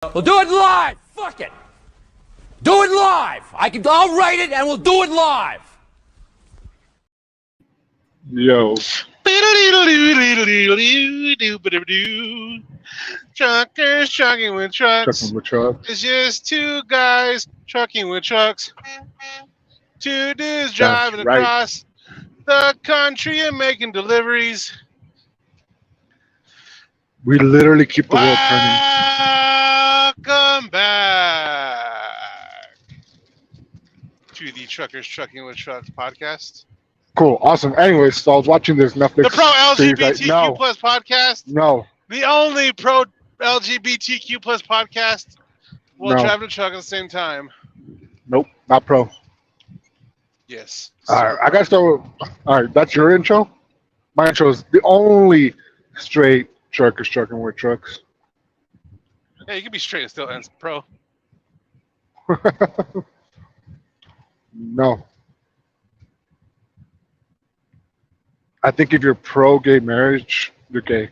We'll do it live. Fuck it. Do it live. I'll write it and we'll do it live. Yo. Truckers trucking with trucks. Trucking with trucks. It's just two guys trucking with trucks. Two dudes driving across the country and making deliveries. We literally keep the world turning. Welcome back to the Truckers Trucking with Trucks podcast. Cool, awesome. Anyways, so I was watching this Netflix. The pro LGBTQ no. plus podcast. No. The only pro LGBTQ plus podcast while driving a truck at the same time. Nope, not pro. Yes. All right, I got to start with, all right, that's your intro? My intro is the only straight Truckers Trucking with Trucks. Yeah, you can be straight and still and pro. No. I think if you're pro gay marriage, you're gay.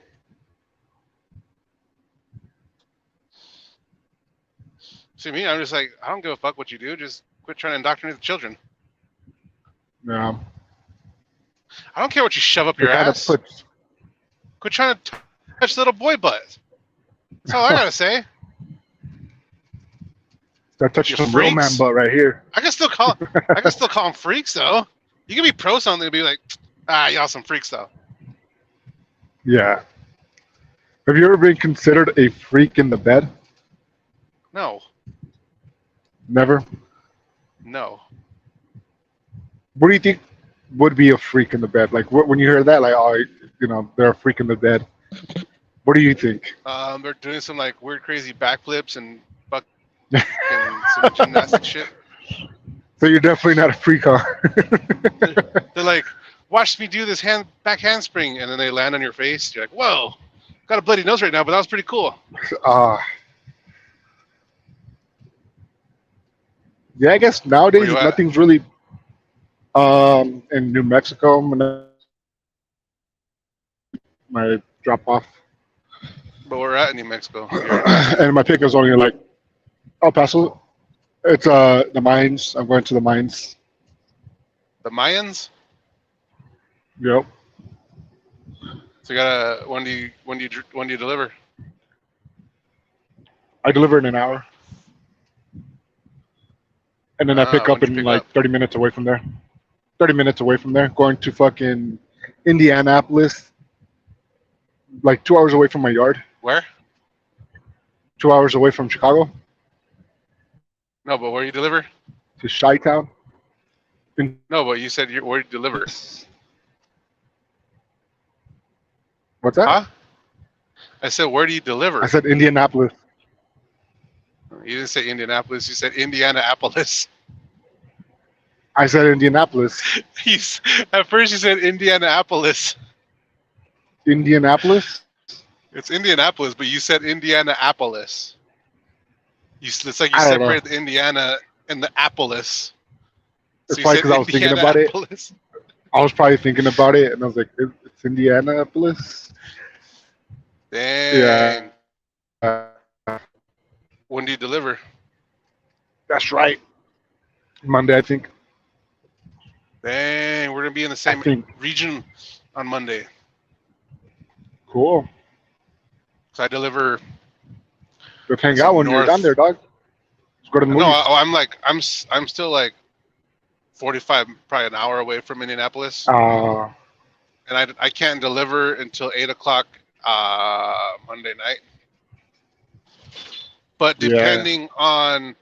See me, I'm just like, I don't give a fuck what you do. Just quit trying to indoctrinate the children. Yeah. I don't care what you shove up your ass. Quit trying to touch little boy butt. That's all I gotta say. Start touching some real man butt right here. I can still call them freaks though. You can be pro something and be like, y'all some freaks though. Yeah. Have you ever been considered a freak in the bed? No. Never? No. What do you think would be a freak in the bed? Like, when you hear that, like, oh, you know, they're a freak in the bed. What do you think? They're doing some like weird, crazy backflips and some gymnastic shit. So you're definitely not a freak, huh? They're like, watch me do this back handspring, and then they land on your face. You're like, whoa, got a bloody nose right now, but that was pretty cool. Yeah, I guess nowadays nothing's really in New Mexico. My drop off. But we're at New Mexico. And my pickup's only like El Paso. It's the mines. I'm going to the mines. The Mayans? Yep. So you gotta when do you deliver? I deliver in an hour. And then I pick up in like 30 minutes away from there. 30 minutes away from there, going to fucking Indianapolis, like 2 hours away from my yard. Where? 2 hours away from Chicago. No, but where you deliver? To Chi-Town. No, but you said where you deliver. What's that? Huh? I said, where do you deliver? I said Indianapolis. You didn't say Indianapolis. You said Indianapolis. I said Indianapolis. At first you said Indianapolis. Indianapolis? It's Indianapolis, but you said Indianapolis. It's like you separated the Indiana and the Apolis. It's probably because I was thinking about it. I was probably thinking about it, and I was like, it's Indianapolis? Dang. Yeah. When do you deliver? That's right. Monday, I think. Dang, we're going to be in the same region on Monday. Cool. So I deliver. Let's hang out when you're down there, dog. Let's go to the movies. No, I'm still like 45, probably an hour away from Indianapolis. And I can't deliver until 8 o'clock Monday night. But depending on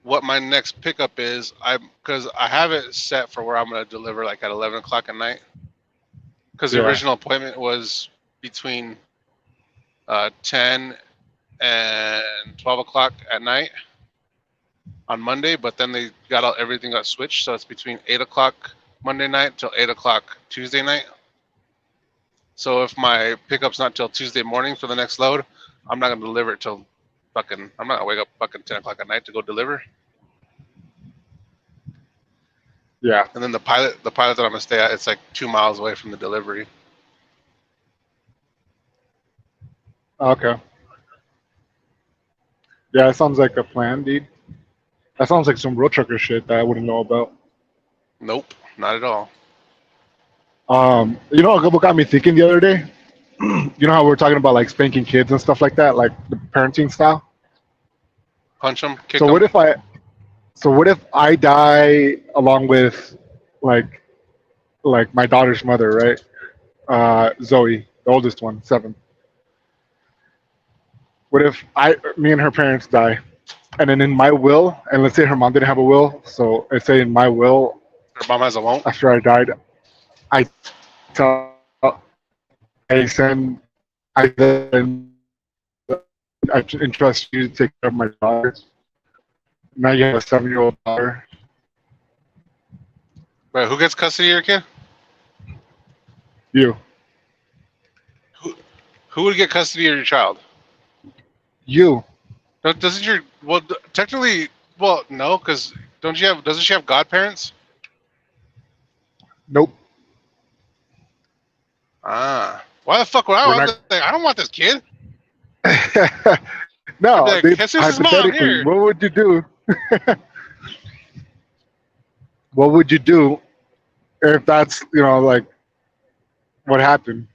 what my next pickup is, because I have it set for where I'm going to deliver like at 11 o'clock at night. Because the original appointment was between 10 and 12 o'clock at night on Monday, but then they got everything got switched, so it's between 8 o'clock Monday night till 8 o'clock Tuesday night. So if my pickup's not till Tuesday morning for the next load, I'm not going to deliver it till I'm not gonna wake up fucking 10 o'clock at night to go deliver. Yeah. And then the pilot that I'm gonna stay at, it's like 2 miles away from the delivery. Okay. Yeah, that sounds like a plan, dude. That sounds like some road trucker shit that I wouldn't know about. Nope, not at all. You know what got me thinking the other day? You know how we were talking about like spanking kids and stuff like that, like the parenting style. Punch them, kick So what them. if I, so what if I die along with, like, like my daughter's mother, right? Zoe, the oldest one, 7. What if me and her parents die, and then in my will, and let's say her mom didn't have a will, so let's say in my will, Their mom has a won't. after I died, I tell, I send, I then, I entrust you to take care of my daughter. Now you have a 7-year-old daughter. Wait, who gets custody of your kid? You, Who would get custody of your child? you. Doesn't your technically no, because doesn't she have godparents? Nope. Ah, why the fuck would I We're want not. I don't want this kid. I'd be No, like, they, Jesus' mom hypothetically, here. what would you do? What would you do if that's, like what happened?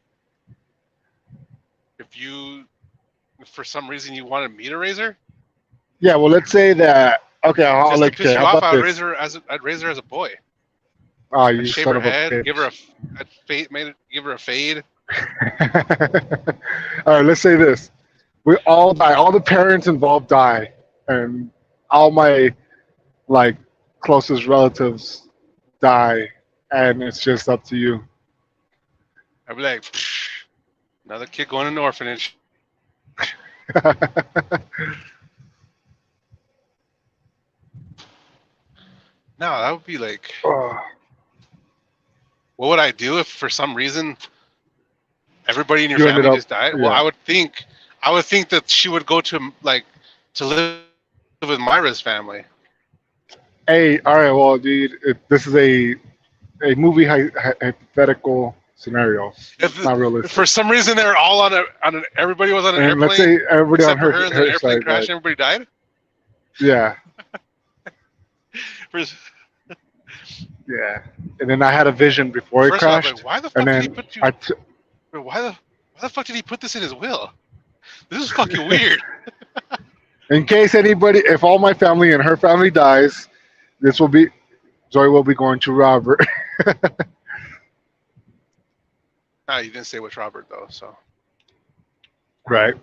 If you, for some reason, you wanted me to raise her, Yeah, well, let's say that. Okay, I'll just to like. piss Okay, you how off, about this? I'd raise her as a boy. Oh, I'd you shave son her of a head, give her bitch. give her a fade. All right, let's say this. We all die. All the parents involved die, and all my like closest relatives die, and it's just up to you. I'd be like, another kid going to an orphanage. No, that would be like, Oh, what would I do if for some reason everybody in your you ended family up, just died? Well, yeah. I would think that she would go to to live with Myra's family. Hey, all right, well, dude, this is a movie hypothetical scenario. It's not If for realistic. some reason they were all everybody was on an And let's airplane say everybody on except for her her, and the her airplane side crashed died. and everybody died. Yeah, First, yeah. And then I had a vision before it first off, like, crashed, why the and fuck did he then put you? I. Why the fuck did he put this in his will? This is fucking weird. In case anybody, if all my family and her family dies, this will be Zoe will be going to Robert. Ah, you didn't say which Robert though, so Right.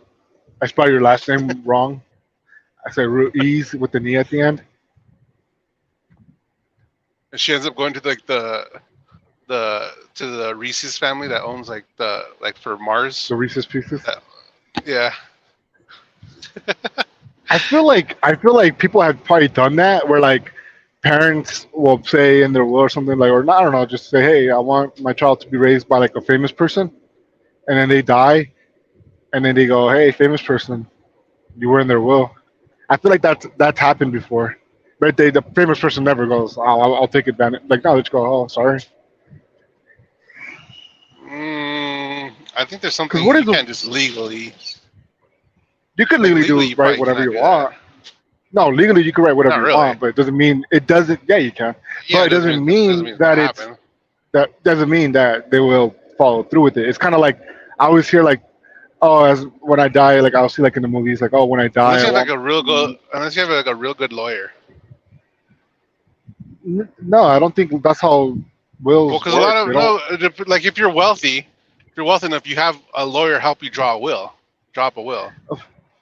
I spelled your last name wrong. I said Ruiz with the E at the end. and she ends up going to to the Reese's family that owns for Mars. The Reese's Pieces. Yeah, I feel like people have probably done that where like parents will say in their will or something like, or not, I don't know, just say, hey, I want my child to be raised by like a famous person, and then they die, and then they go, hey, famous person, you were in their will. I feel like that's happened before, but the famous person never goes, oh, I'll take advantage. Like, no, they just go, oh, sorry. I think there's Because something what is you the can't just legally. you can Like legally legally, do you write probably whatever cannot you do that. want. No, legally you can write whatever Not you really. want, but it doesn't mean it doesn't. Yeah, you can. Yeah, But it doesn't mean it's that gonna it's happen. that doesn't mean that they will follow through with it. It's kind of like I always hear like, oh, as when I die, like I'll see like in the movies, like, oh, when I die, Unless I you have like want. a real good, unless you have like a real good lawyer. No, I don't think that's how Well, wills because a lot work. of They don't. no, like if you're wealthy enough, you have a lawyer help you draw up a will.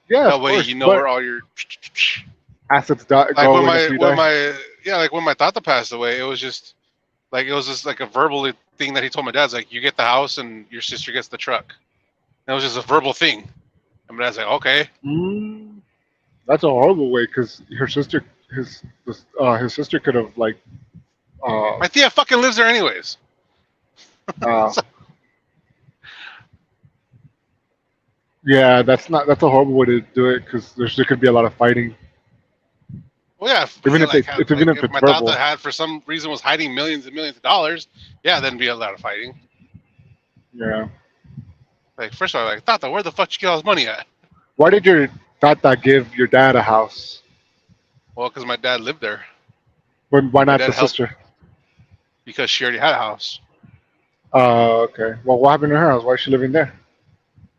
Yeah, That of way, course, you know but where all your assets like go away after you die. like when my tata passed away, it was just like a verbal thing that he told my dad's like, you get the house and your sister gets the truck. And it was just a verbal thing. And my dad's like, okay. Mm, that's a horrible way because his sister could have like uh, My tia fucking lives there anyways. uh, yeah, that's a horrible way to do it because there could be a lot of fighting, Well, yeah, even if even if if it's my tata verbal. had for some reason was hiding millions and millions of dollars, yeah, then be a lot of fighting. Yeah. Like first of all, like tata, where the fuck you get all this money at? Why did your Tata give your dad a house. Well, because my dad lived there. Why My not the dad helped sister? because she already had a house. Okay. Well, what happened to her house? Why is she living there?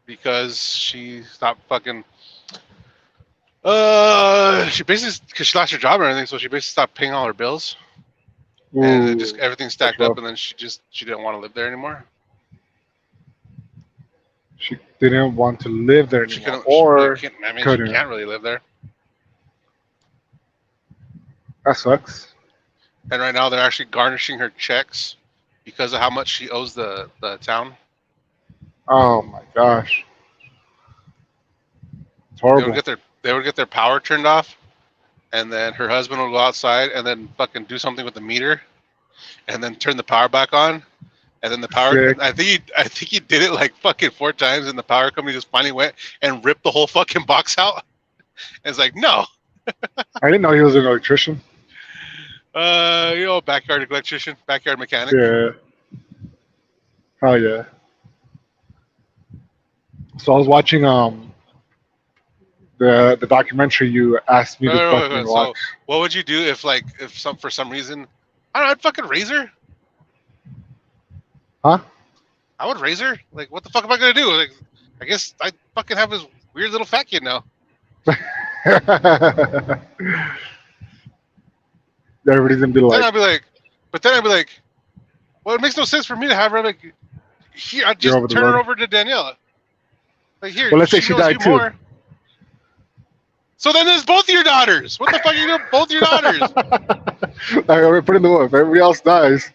Because she stopped fucking. She basically because she lost her job and everything, so she basically stopped paying all her bills, and it just Ooh, everything that's stacked up, rough. and then she didn't want to live there anymore. She didn't want to live there She anymore, couldn't. or I mean, she couldn't. can't really live there. That sucks. And right now they're actually garnishing her checks because of how much she owes the town. Oh my gosh, it's They would horrible. get their power turned off, and then her husband would go outside and then fucking do something with the meter, and then turn the power back on. And then the power, Sick. I think he did it like fucking 4 times, and the power company just finally went and ripped the whole fucking box out. And it's like, no, I didn't know he was an electrician. backyard electrician, backyard mechanic. Yeah. Oh yeah. So I was watching the documentary you asked me to fucking So, watch. what would you do if for some reason, I don't know, I'd fucking raise her. Huh? I would raise her. Like, what the fuck am I gonna do? Like, I guess I fucking have this weird little fat kid now. Everybody's gonna be Then like, I'd be like, but then I'd be like, well, it makes no sense for me to have her. Like, here, I "You're just over the turn her road." over to Daniela. Like, here, Well, let's say she she knows you died too. more. So then there's both of your daughters. What the fuck are you doing? Both your daughters. I already put in the work. If everybody else dies,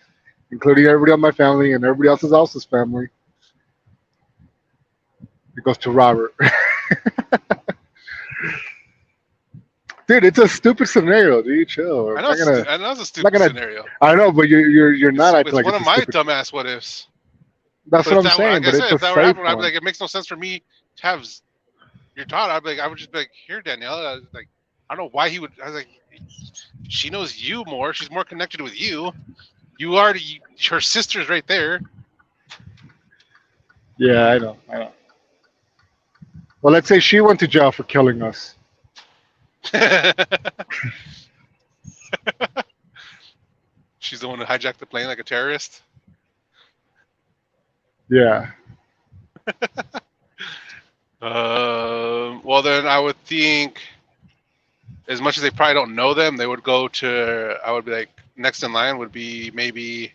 including everybody on my family and everybody else's family, it goes to Robert. Dude, it's a stupid scenario, dude. Chill. I I'm know, not gonna. I know it's a I'm not stupid gonna. scenario. I know, but you're not acting It's like one it's of a my stupid. dumbass what ifs. That's But what if I'm that, saying. like I But said, it's a if that were safe happening, I'd be one. like, it makes no sense for me to have your daughter. I'd be like, I would just be like, here, Danielle. I was like, I don't know why he would. I was like, she knows you more. She's more connected with you. Her sister's right there. Yeah, I know. I know. Well, let's say she went to jail for killing us. She's the one who hijacked the plane like a terrorist. Yeah. Well, then I would think, as much as they probably don't know them, they would go to. I would be like, next in line would be maybe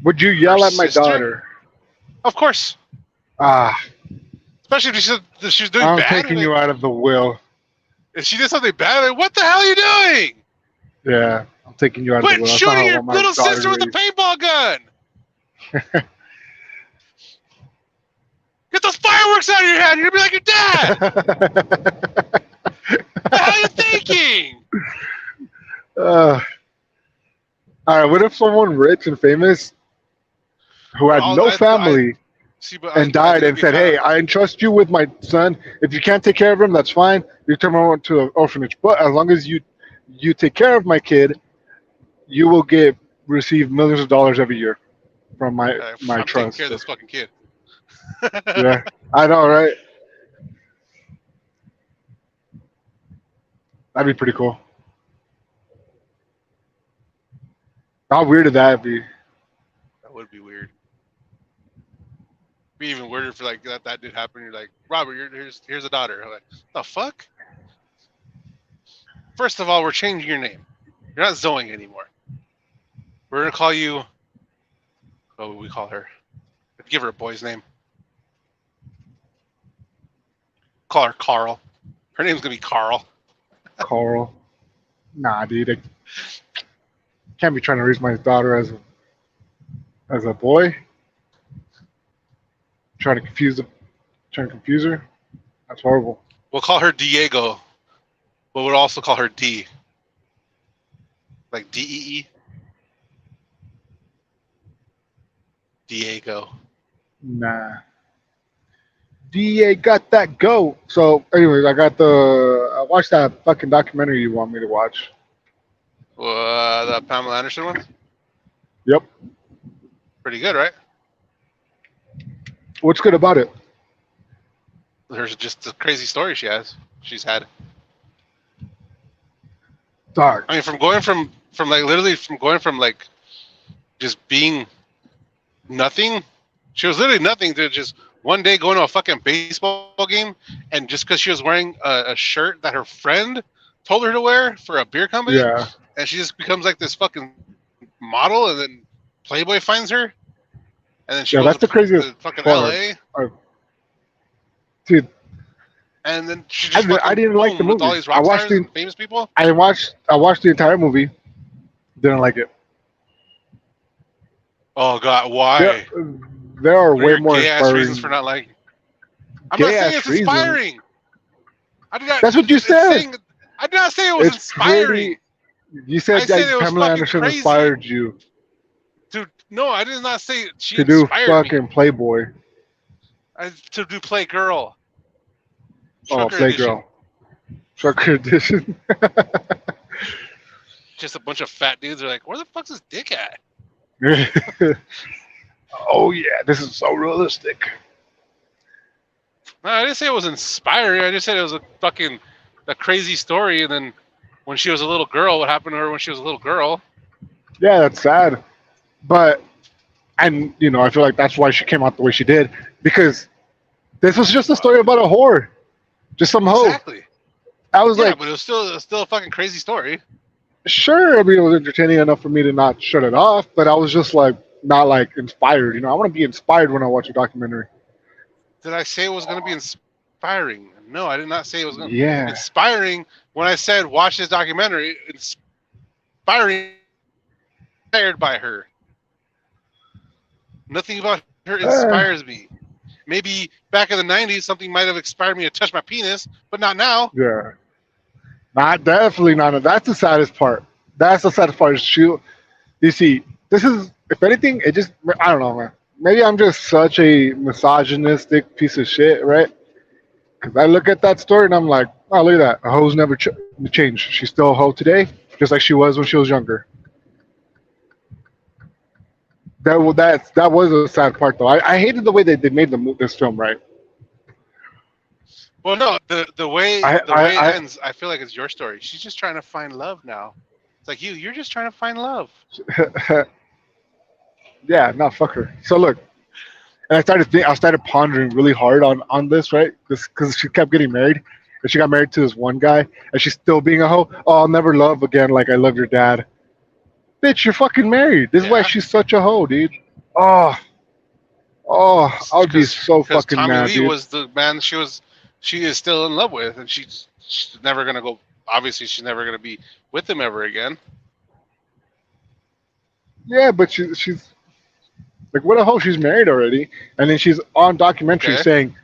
Would you her yell at my sister. daughter? Of course, Ah, especially if she said that she's doing I'm bad. taking Like, you out of the will. if she did something bad, like, what the hell are you doing? Yeah, I'm taking you out of the Quit will. That's not shooting how I your want my little daughter sister with a raised. paintball gun. Get those fireworks out of your hand. You're gonna be like your dad. What the hell are you thinking? uh, all right, what if someone rich and famous who had no family See, but and I died think it'd and be said, kind "Hey, of. I entrust you with my son. If you can't take care of him, that's fine. You turn him over to an orphanage. But as long as you take care of my kid, you will receive millions of dollars every year from my I'm taking care trust." of this fucking kid. Yeah, I know, right? That'd be pretty cool. How weird would that be? That would be weird. Be even weirder if like that did happen. You're like, Robert, here's a daughter. I'm like, the fuck? First of all, we're changing your name. You're not Zoe anymore. We're gonna call you. What would we call her? Give her a boy's name. Call her Carl. Her name's gonna be Carl. Carl. Nah, dude. I can't be trying to raise my daughter as a boy. Trying to confuse her. That's horrible. We'll call her Diego, but we'll also call her D. Like Dee. Diego. Nah. DA got that go. So, anyways, I watched that fucking documentary you want me to watch. The Pamela Anderson one? Yep. Pretty good, right? What's good about it? There's just a crazy story she has. she's had. Dog. I mean, from going from like literally from going from like just being nothing. She was literally nothing to just one day going to a fucking baseball game, and just because she was wearing a shirt that her friend told her to wear for a beer company, Yeah. and she just becomes like this fucking model, and then Playboy finds her, and then she Yeah, goes that's the craziest to fucking part. LA, Dude, and then she just I didn't like the boom with all movie. these rock stars and famous people. I watched the entire movie. Didn't like it. Oh God, why? There are What are way your more gay-ass inspiring. reasons for not liking? I'm not saying Gay-ass it's reasons? inspiring. I did not. That's what you said. I did not say it was It's inspiring. You said I said that it was Pamela fucking Anderson crazy. inspired you Dude, no, I did not say she to do inspired fucking me. Playboy. To do Playgirl. Oh, Trucker edition. Playgirl. Trucker edition. Just a bunch of fat dudes are like, where the fuck's his dick at? Oh yeah, this is so realistic. No, I didn't say it was inspiring. I just said it was a crazy story. And then when she was a little girl, what happened to her when she was a little girl? Yeah, that's sad. But, and I feel like that's why she came out the way she did, because this was just a story about a whore, just some hoe. Exactly. I was like, but it was still a fucking crazy story. Sure, I mean, it was entertaining enough for me to not shut it off, but I was just like, not like inspired. I want to be inspired when I watch a documentary. Did I say it was going to be inspiring? No, I did not say it was going to Yeah. be inspiring. When I said watch this documentary, inspiring, inspired by her. Nothing about her inspires me. Maybe back in the 90s, something might have inspired me to touch my penis, but not now. Yeah. Definitely not. That's the saddest part. That's the saddest part. You see, this is, if anything, I don't know, man. Maybe I'm just such a misogynistic piece of shit, right? Because I look at that story and I'm like, oh, look at that. A hoe's never changed. She's still a hoe today, just like she was when she was younger. That was a sad part, though. I hated the way they made this film, right? Well, no, the way it ends, I feel like it's your story. She's just trying to find love now. It's like you're just trying to find love. Yeah, no, fuck her. So look, and I started pondering really hard on this, right? Because she kept getting married, and she got married to this one guy, and she's still being a hoe. Oh, I'll never love again like I loved your dad. Bitch, you're fucking married. This is why she's such a hoe, dude. Oh, I would be so fucking Tommy mad, Lee dude. was the man she is still in love with, and she's never gonna go. Obviously, she's never gonna be with him ever again. Yeah, but she's like, what a hoe. She's married already, and then she's on documentary saying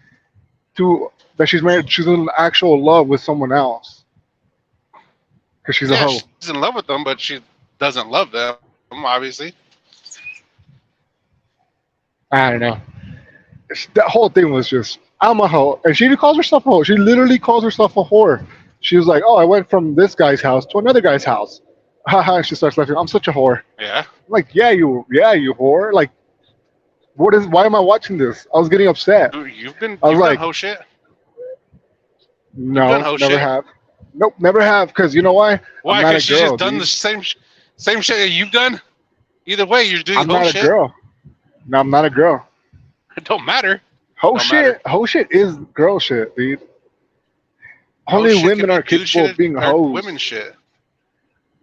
that she's married. She's in actual love with someone else because she's a hoe. She's in love with them, but she doesn't love them. Obviously, I don't know. That whole thing was just, I'm a hoe, and she calls herself a hoe. She literally calls herself a whore. She was like, oh, I went from this guy's house to another guy's house. Haha, she starts laughing. I'm such a whore. yeah. I'm like, yeah, you whore. Like, why am I watching this? I was getting upset. You've done hoe shit? No, never have. Nope, never have. Because you know why? Why? Because she's just done the same shit that you've done? Either way, you're doing hoe shit. I'm not a girl. No, I'm not a girl. It don't matter. Hoe shit is girl shit, dude. Only women are capable of being hoes. Women shit.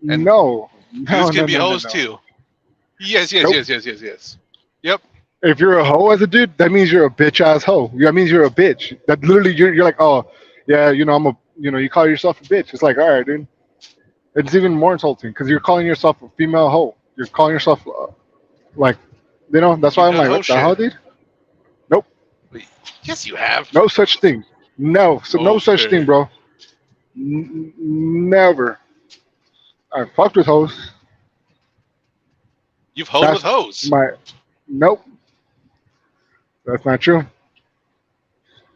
And no. Dudes can be hoes too. Yes. Yep. If you're a hoe as a dude, that means you're a bitch ass hoe. That means you're a bitch. That literally you're like, oh, yeah, you call yourself a bitch. It's like, all right, dude. It's even more insulting because you're calling yourself a female hoe. You're calling yourself that's why I'm like, what the hell, dude? Nope. Yes, you have. No such thing. No such thing, bro. Never. I fucked with hoes. You've hoed with hoes. Nope. That's not true.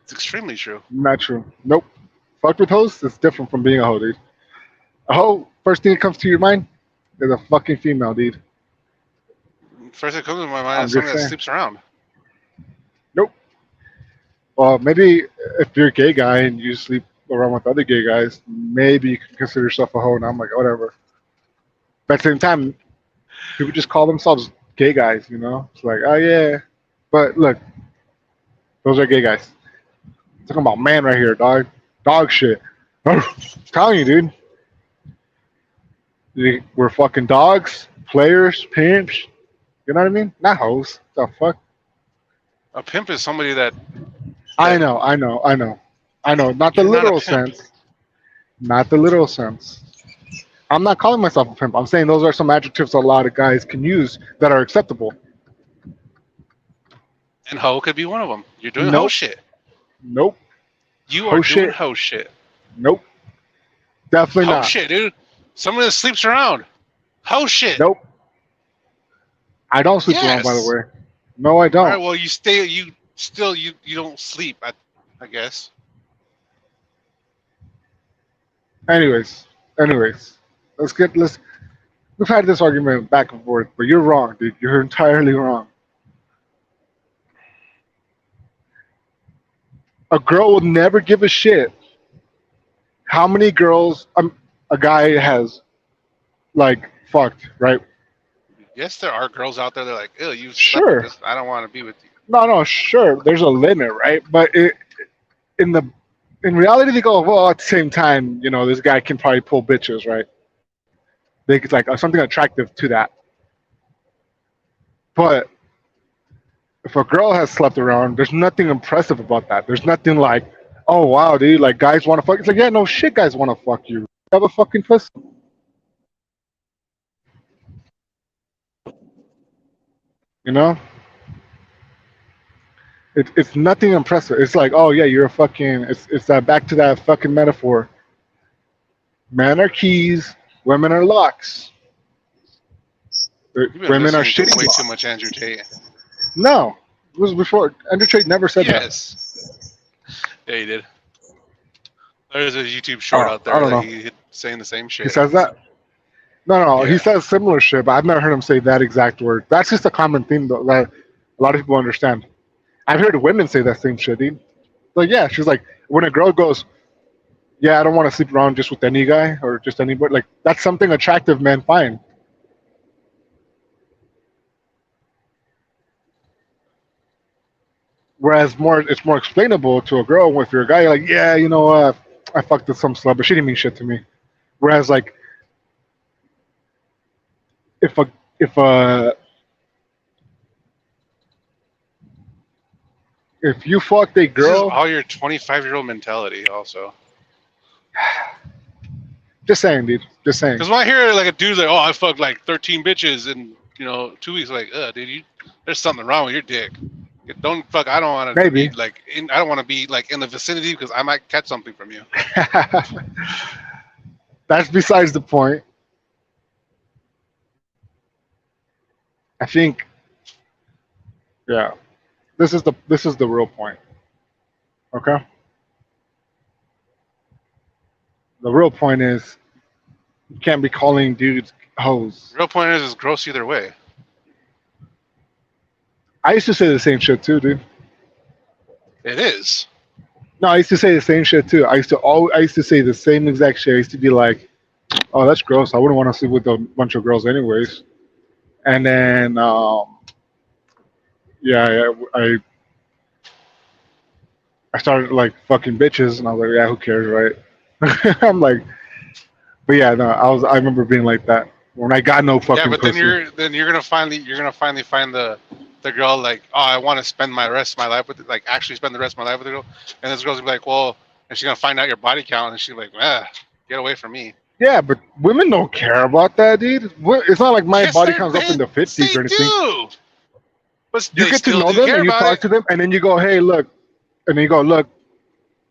It's extremely true. Not true. Nope. Fucked with hoes is different from being a hoe, dude. A hoe, first thing that comes to your mind is a fucking female, dude. First thing that comes to my mind is someone that sleeps around. Nope. Well, maybe if you're a gay guy and you sleep around with other gay guys, maybe you can consider yourself a hoe. And I'm like, whatever. But at the same time, people just call themselves gay guys, you know? It's like, oh yeah. But look, those are gay guys. Talking about man right here, dog. Dog shit. I'm telling you, dude. We're fucking dogs, players, pimps. You know what I mean? Not hoes. The fuck? A pimp is somebody that I know, I know, I know. I know. Not the you're not a literal pimp. sense. Not the literal sense. I'm not calling myself a pimp. I'm saying those are some adjectives a lot of guys can use that are acceptable. And hoe could be one of them. You're doing hoe Nope. shit. Nope. You Hoe are doing shit. hoe shit. Nope. Definitely Hoe not. shit, dude. Someone that sleeps around. Hoe shit. Nope. I don't sleep around, by the Yes. way. No, I All don't. right. Well, you stay. You still. You don't sleep. I guess. Anyways. Let's. We've had this argument back and forth, but you're wrong, dude. You're entirely wrong. A girl will never give a shit how many girls a guy has like fucked, right? Yes, there are girls out there that are like, ew, you slept Sure. with this. I don't want to be with you. No, sure. There's a limit, right? But in the in reality, they go, well, at the same time, you know, this guy can probably pull bitches, right? They it's like something attractive to that. But if a girl has slept around, there's nothing impressive about that. There's nothing like, oh wow, dude, like guys want to fuck. It's like, yeah, no shit, guys want to fuck you. You have a fucking pussy. You know, it's nothing impressive. It's like, oh yeah, you're a fucking. It's that back to that fucking metaphor. Men are keys, women are locks. You've been Women are listening to shitty way locks. too much Andrew Tate. No, it was before. Andrew Tate never said that. Yes. Yeah, he did. There's a YouTube short out I there don't that know. he saying the same shit. He says that. No, Yeah. he says similar shit, but I've never heard him say that exact word. That's just a common theme though, that a lot of people understand. I've heard women say that same shit, dude. Like, yeah, she's like, when a girl goes, yeah, I don't want to sleep around just with any guy or just anybody. Like, that's something attractive men find. Whereas it's more explainable to a girl. If you're a guy, you're like, yeah, you know, I fucked with some slut, but she didn't mean shit to me. Whereas, like, if a if a if you fucked a This is girl, all your 25-year-old mentality, also. just saying, dude, just saying. Because when I hear like a dude's like, "Oh, I fucked like 13 bitches in 2 weeks," like, dude, there's something wrong with your dick. Don't fuck. I don't want to Maybe. be like. I don't want to be like in the vicinity because I might catch something from you. That's besides the point. I think, yeah, this is the real point. Okay, the real point is you can't be calling dudes hoes. The real point is, it's gross either way. I used to say the same shit too, dude. It is. No, I used to say the same shit too. I used to say the same exact shit. I used to be like, "Oh, that's gross. I wouldn't want to sleep with a bunch of girls, anyways." And then, yeah, I started like fucking bitches, and I was like, "Yeah, who cares, right?" I'm like, but yeah, no, I remember being like that when I got no fucking Yeah, but pussy. then you're gonna finally find the girl like, "Oh, I want to spend my rest of my life with it, like actually spend the rest of my life with the girl," and this girl's gonna be like, "Well," and she's gonna find out your body count, and she's like, get away from me. Yeah, but women don't care about that, dude. It's not like my Yes, body counts up in the yes, 50s they or anything. do. But You they get to still know do them care and you about talk it. to them, and then you go, "Hey, look," and then you go, "Look,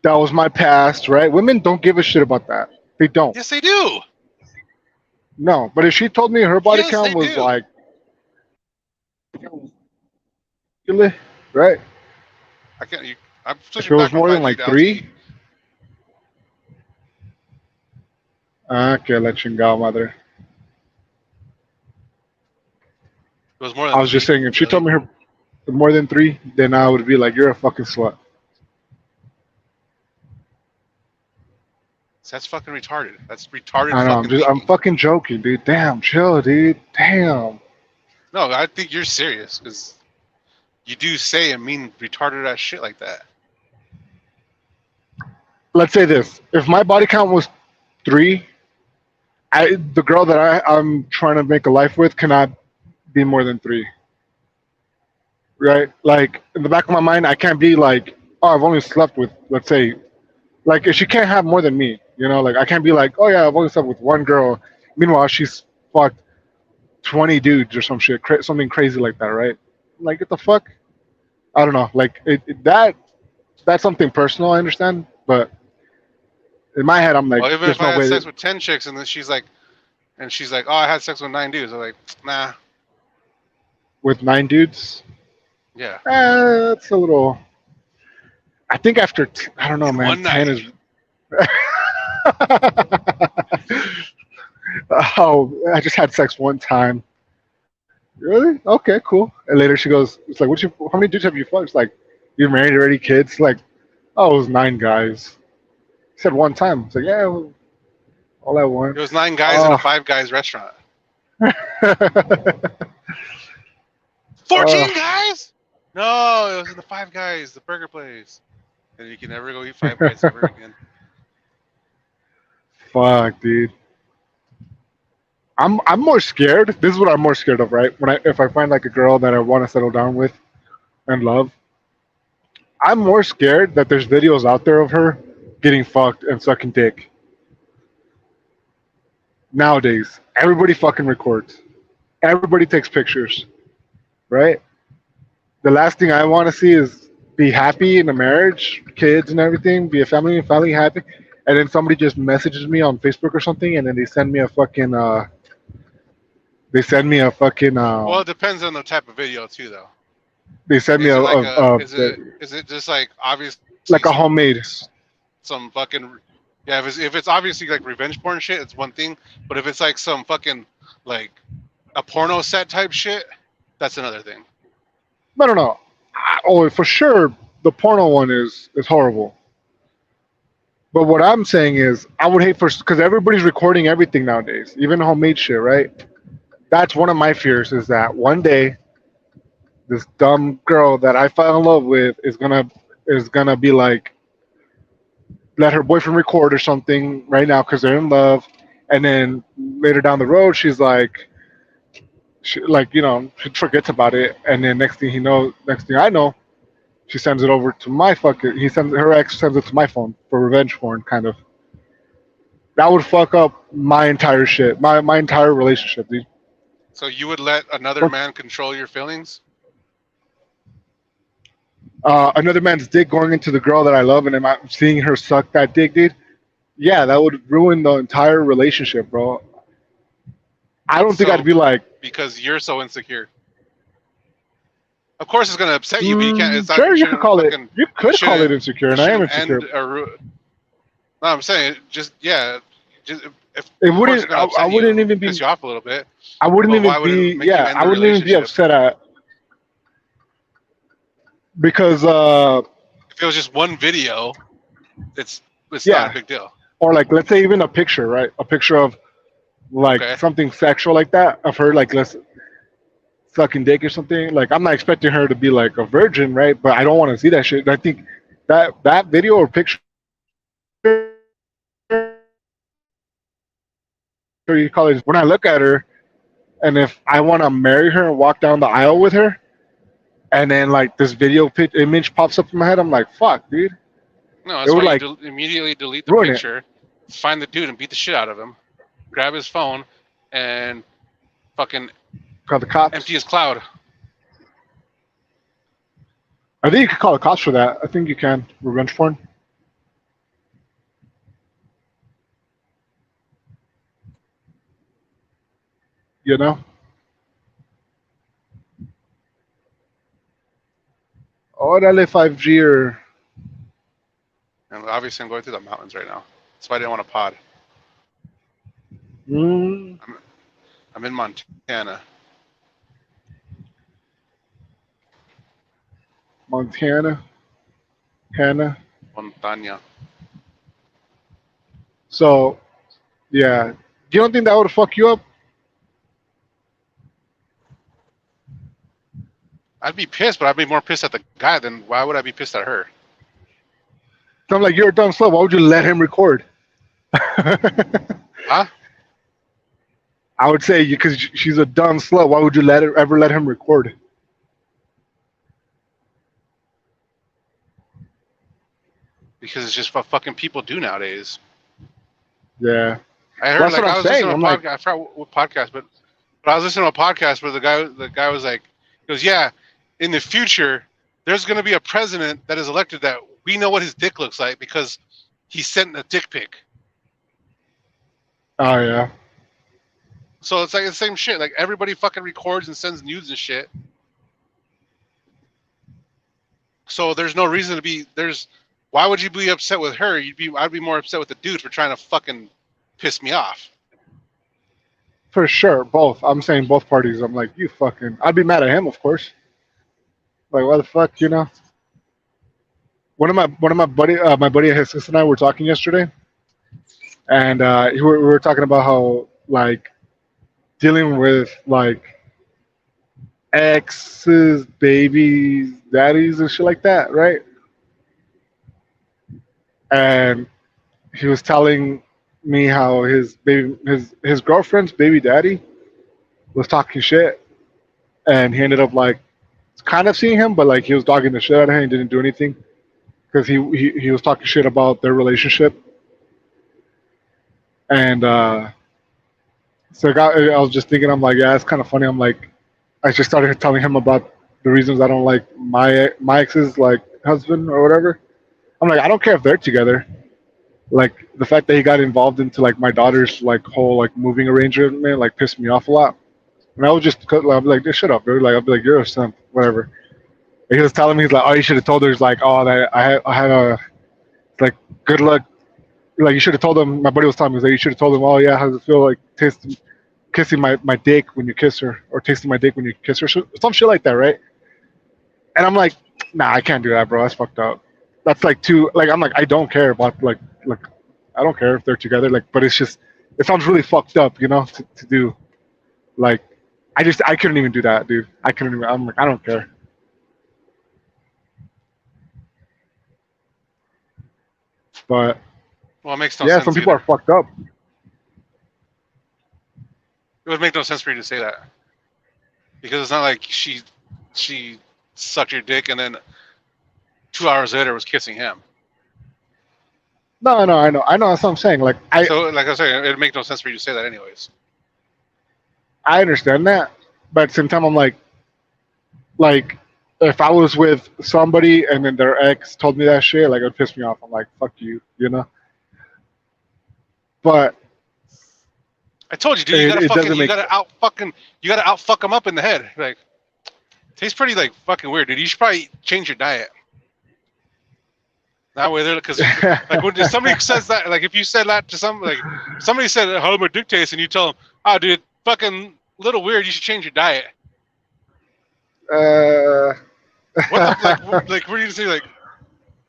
that was my past," right? Women don't give a shit about that. They don't. Yes, they do. No, but if she told me her body Yes, count they was do. like, right? I can't. I'm If switching it was back from more than 5G like to LTE. 3, que la chingada madre. It was more I than was just three. saying, if she Really? told me her more than 3, then I would be like, "You're a fucking slut." That's fucking retarded. That's retarded I know. fucking I'm thinking. fucking joking, dude. Damn, chill, dude. Damn. No, I think you're serious because you do say and mean retarded ass shit like that. Let's say this: if my body count was 3, the girl that I'm trying to make a life with cannot be more than 3. Right? Like in the back of my mind, I can't be like, oh, I've only slept with, let's say, like if she can't have more than me. You know, like I can't be like, oh yeah, I've only slept with one girl. Meanwhile, she's fucked 20 dudes or some shit, something crazy like that, right? Like, what the fuck? I don't know. Like, that's something personal, I understand. But in my head, I'm like, Well, even there's if I no had way sex that, with 10 chicks and then she's like, oh, I had sex with 9 dudes. I'm like, nah, with 9 dudes, yeah, that's a little. I think after, I don't know, in man, one 10 night. is. Oh, I just had sex one time. Really? Okay, cool. And later she goes, it's like, how many dudes have you fucked? It's like, you're married already, kids? Like, oh, it was 9 guys. He said one time. It's like, yeah, all at It once. was 9 guys in a Oh. 5 guys restaurant. Oh, 14 guys? No, it was in the 5 guys, the burger place. And you can never go eat 5 guys ever again. fuck, dude. I'm more scared. This is what I'm more scared of, right? If I find like a girl that I want to settle down with and love, I'm more scared that there's videos out there of her getting fucked and sucking dick. Nowadays, everybody fucking records. Everybody takes pictures, right? The last thing I want to see is be happy in a marriage, kids and everything, be a family happy, and then somebody just messages me on Facebook or something, and then they send me a fucking Well, it depends on the type of video too, though. they send me Is it like a a is it just like obviously like a homemade. some fucking yeah, if it's obviously like revenge porn shit, it's one thing. But if it's like some fucking like a porno set type shit, that's another thing. I don't know. Oh, for sure, the porno one is horrible. But what I'm saying is, I would hate for because everybody's recording everything nowadays, even homemade shit, right? That's one of my fears is that one day this dumb girl that I fell in love with is gonna be like let her boyfriend record or something right now because they're in love, and then later down the road she's like, she forgets about it, and then next thing I know, she sends it over to my fucking. Her ex sends it to my phone for revenge porn, kind of. That would fuck up my entire shit, my entire relationship, dude. So you would let another man control your feelings? Another man's dick going into the girl that I love, and then I'm seeing her suck that dick, dude. Yeah, that would ruin the entire relationship, bro. I don't think I'd So be like, because you're so insecure. Of course, it's gonna upset you, but you can't. It's not. sure, It shouldn't fucking. you It could call it shouldn't. insecure, It and I am shouldn't insecure. end no, I'm saying just yeah. Just if It of course wouldn't. it's gonna I upset wouldn't you, even piss be. you off a little bit. I wouldn't But even why would it be. make you Yeah, end I the wouldn't even be relationship? upset at because If it was just one video, it's not a yeah, big deal. or like let's say even a picture, right? A picture of like Okay. something sexual like that of her, like let's sucking dick or something. Like I'm not expecting her to be like a virgin, right? But I don't want to see that shit. And I think that video or picture you call it when I look at her, and if I want to marry her and walk down the aisle with her, and then like this image pops up in my head, I'm like, fuck, dude. No, It that's would why you like immediately delete the ruin it. picture, find the dude and beat the shit out of him, grab his phone, and fucking Call the empty cops. his cloud. I think you could call the cops for that. I think you can. Revenge porn. You know? Orale 5G or. And obviously, I'm going through the mountains right now. That's why I didn't want to pod. Mm, I'm, I'm in Montana. Montana. Hannah. Montana. So yeah, you don't think that would fuck you up? I'd be pissed, but I'd be more pissed at the guy than why would I be pissed at her? So I'm like, you're a dumb slut. Why would you let him record? Huh? I would say because she's a dumb slut. Why would you ever let him record? Because it's just what fucking people do nowadays. Yeah, I heard that's like what I I'm was saying. listening to a I'm like, podcast. I forgot what podcast, but I was listening to a podcast where the guy was like, he goes, yeah, in the future, there's going to be a president that is elected that we know what his dick looks like because he sent a dick pic. oh yeah, So it's like the same shit. Like everybody fucking records and sends nudes and shit. So there's no reason to be why would you be upset with her? I'd be more upset with the dude for trying to fucking piss me off. for sure. Both. I'm saying both parties. I'm like, you fucking. I'd be mad at him, of course. Like, what the fuck, you know? One of my buddy, his sister and I were talking yesterday, and we were talking about how like dealing with like exes, babies, daddies, and shit like that, right? And he was telling me how his girlfriend's baby daddy was talking shit, and he ended up like kind of seeing him, but like he was dogging the shit out of him and didn't do anything because he was talking shit about their relationship, and so I was just thinking, I'm like, yeah, it's kind of funny. I'm like, I just started telling him about the reasons I don't like my ex's like husband or whatever. I'm like, I don't care if they're together. Like the fact that he got involved into like my daughter's like whole like moving arrangement like pissed me off a lot. And I was just I'd be like, shut up, dude. Like I'd be like, you're a simp, whatever. And he was telling me, he's like, oh, you should have told her. He's like, oh, that I had a like good luck. Like you should have told him. My buddy was telling me, he's like, you should have told him, oh yeah, how does it feel like kissing my dick when you kiss her, or tasting my dick when you kiss her, some shit like that, right? And I'm like, nah, I can't do that, bro. That's fucked up. That's like too like I'm like I don't care about like I don't care if they're together, like, but it's just it sounds really fucked up, you know, to do. Like, I couldn't even do that, dude. I couldn't even. I'm like I don't care. But Well, it makes no yeah, sense. some people Either. are fucked up. It would make no sense for you to say that because it's not like she sucked your dick and then 2 hours later was kissing him. No, I know. That's what I'm saying. Like So, like I was saying, it'd make no sense for you to say that, anyways. I understand that, but at the same time, I'm like if I was with somebody and then their ex told me that shit, like it would piss me off. I'm like, fuck you, you know. But I told you, dude. You it doesn't make you gotta out fuck them up in the head. Like, tastes pretty like fucking weird, dude. You should probably change your diet. That way, they're because like when somebody says that, like if you said that to somebody said how my dick tastes, and you tell them, oh, dude, fucking little weird. You should change your diet. What the like? What do you say? Like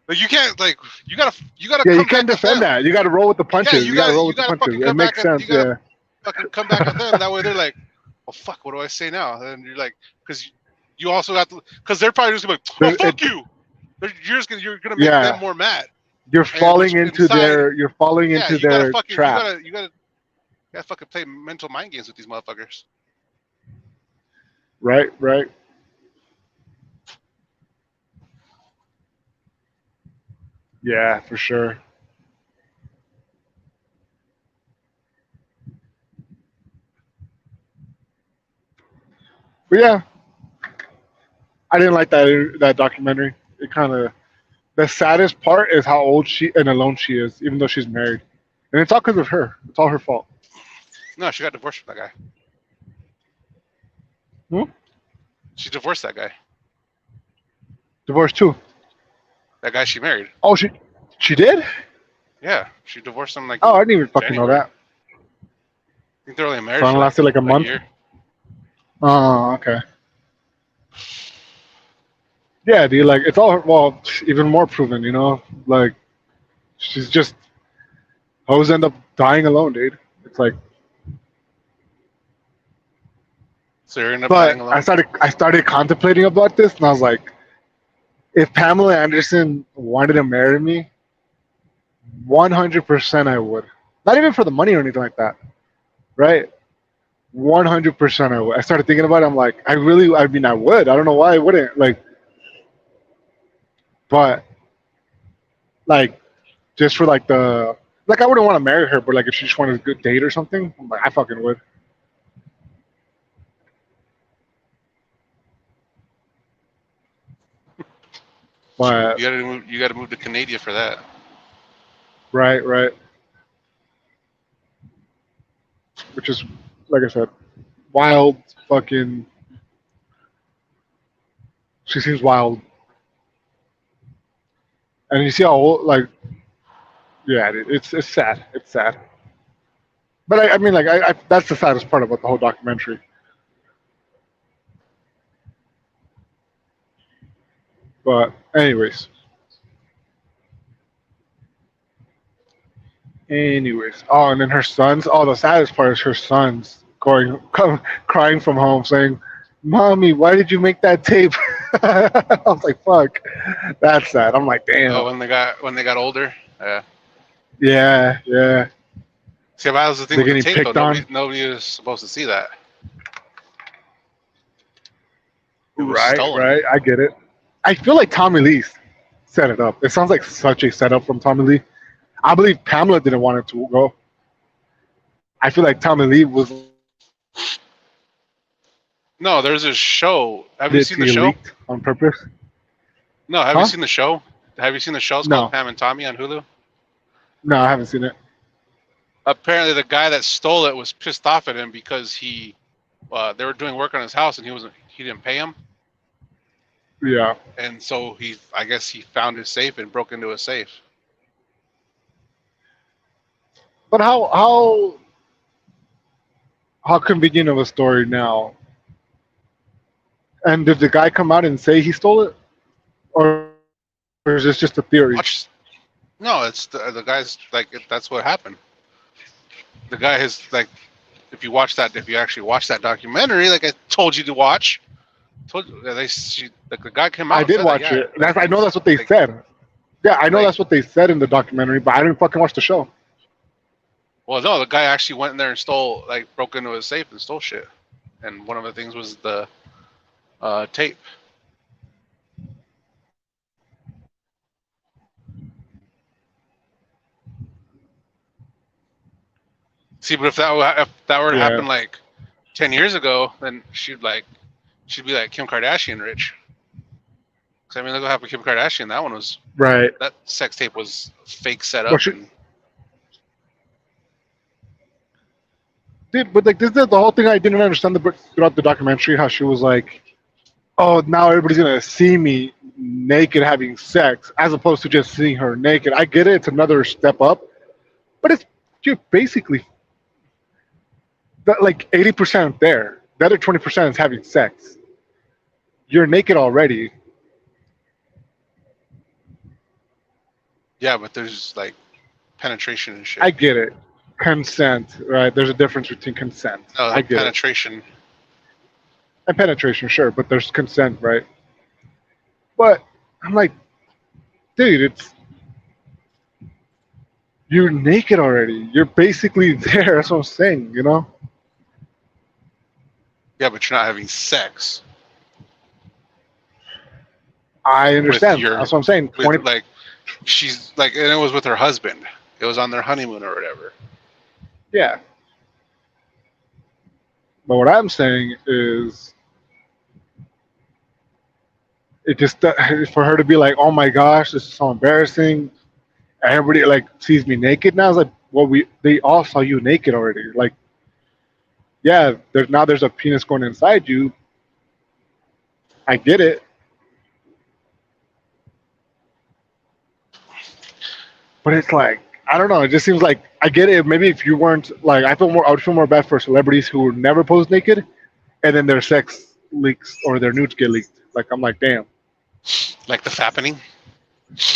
you can't you gotta. Yeah, come you can't back defend that. You got to roll with the punches. Yeah, you got to roll with the gotta punches. fucking It come makes back sense. Yeah. Fucking come back at them. That way, they're like, well, fuck. What do I say now? And you're like, because you also got because they're probably just gonna be like, oh, fuck you. You're gonna make them more mad. You're falling into their trap. You gotta fucking play mental mind games with these motherfuckers. Right. Yeah, for sure. But yeah, I didn't like that documentary. It kind of the saddest part is how old she and alone she is, even though she's married, and it's all because of her. It's all her fault. No, she got divorced from that guy. She divorced that guy. Divorced too. That guy she married. Oh, she did? Yeah, she divorced him like. Oh, I didn't even fucking know that. I think they're only married. So it lasted like a month. Year. Oh, okay. Yeah, dude. Like it's all even more proven. You know, like she's just Hoes end up dying alone, dude. It's like, So you're gonna end up dying but I alone. started contemplating about this, and I was like, if Pamela Anderson wanted to marry me, 100% I would. Not even for the money or anything like that, right? 100% I would. I started thinking about it. I'm like, I mean, I would. I don't know why I wouldn't. Like, but like, just for like like, I wouldn't want to marry her, but like, if she just wanted a good date or something, I'm like, I fucking would. But You gotta move. You gotta move to Canada for that. right, right, which is like I said, wild. Fucking, she seems wild, and you see how old, like, yeah, it's sad. It's sad. But I mean, like, that's the saddest part about the whole documentary. But oh, and then her sons. Oh, the saddest part is her sons crying from home, saying, "Mommy, why did you make that tape?" I was like, "Fuck, that's sad." I'm like, Oh, "Damn." when they got older. Yeah. Yeah, yeah. See, that was the thing They're with the getting tape though. picked on. Nobody was supposed to see that. It was Right, stolen. right. I get it. I feel like Tommy Lee set it up. It sounds like such a setup from Tommy Lee. I believe Pamela didn't want it to go. I feel like Tommy Lee was No, there's a show. Have you did seen the see show? leaked on purpose. No, have you Huh? seen the show? Have you seen the show? It's called No, Pam and Tommy on Hulu. no, I haven't seen it. Apparently, the guy that stole it was pissed off at him because they were doing work on his house and he didn't pay him, Yeah, and so I guess he found his safe and broke into his safe. but how convenient of a story now? And did the guy come out and say he stole it, or is this just a theory? Watch, no, it's the guy's like that's what happened. The guy has like, if you actually watch that documentary, like I told you to watch, the guy came out. I And did said that, watch yeah, it. I know that's what they like, said. Yeah, I know like, that's what they said in the documentary, but I didn't fucking watch the show. well, no, the guy actually went in there and broke into his safe and stole shit. And one of the things was the tape. See, but if that were to Yeah, happen like 10 years ago, then she'd be like Kim Kardashian rich. 'Cause, I mean, look what happened to Kim Kardashian. right. That sex tape was fake set Well, up. And dude, but like this is the whole thing I didn't understand throughout the documentary. How she was like, "Oh, now everybody's gonna see me naked having sex," as opposed to just seeing her naked. I get it; it's another step up, but you're basically like 80% there. The other 20% is having sex. You're naked already. yeah, but there's like penetration and shit. I get it. Consent, right? There's a difference between consent. No, I get it. penetration. And penetration, sure, but there's consent, right? But I'm like, dude, you're naked already. You're basically there. That's what I'm saying, you know? Yeah, but you're not having sex I with understand. That's what I'm saying. 20, like she's like, and it was with her husband. It was on their honeymoon or whatever. yeah. But what I'm saying is, it just for her to be like, "Oh my gosh, this is so embarrassing." Everybody like sees me naked now. It's like, well, they all saw you naked already. Like, yeah, there's a penis going inside you. I get it, but it's like, I don't know. It just seems like I get it. Maybe if you weren't like, I would feel more bad for celebrities who never pose naked, and then their sex leaks or their nudes get leaked. Like, I'm like, damn, Like the fappening.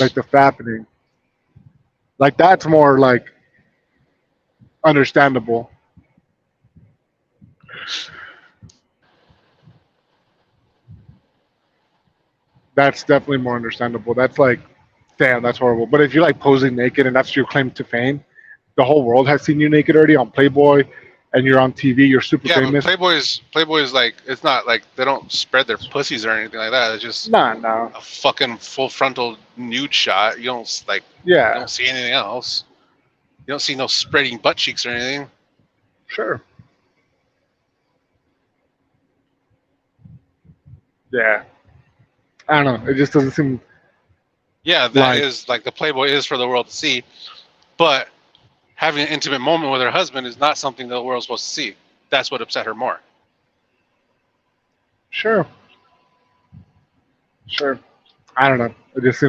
like the fappening. Like, that's more like understandable. That's definitely more understandable. That's like, damn, that's horrible. But if you're like posing naked and that's your claim to fame, the whole world has seen you naked already on Playboy, and you're on TV, you're super Yeah, but famous. Playboy's like it's not like they don't spread their pussies or anything like that. It's just Nah, nah. a fucking full frontal nude shot. You Yeah, don't see anything else. You don't see no spreading butt cheeks or anything. sure. Yeah, I don't know. It just doesn't seem Yeah, that like is like the Playboy is for the world to see, but having an intimate moment with her husband is not something the world's supposed to see. That's what upset her more. sure, sure. I don't know. It just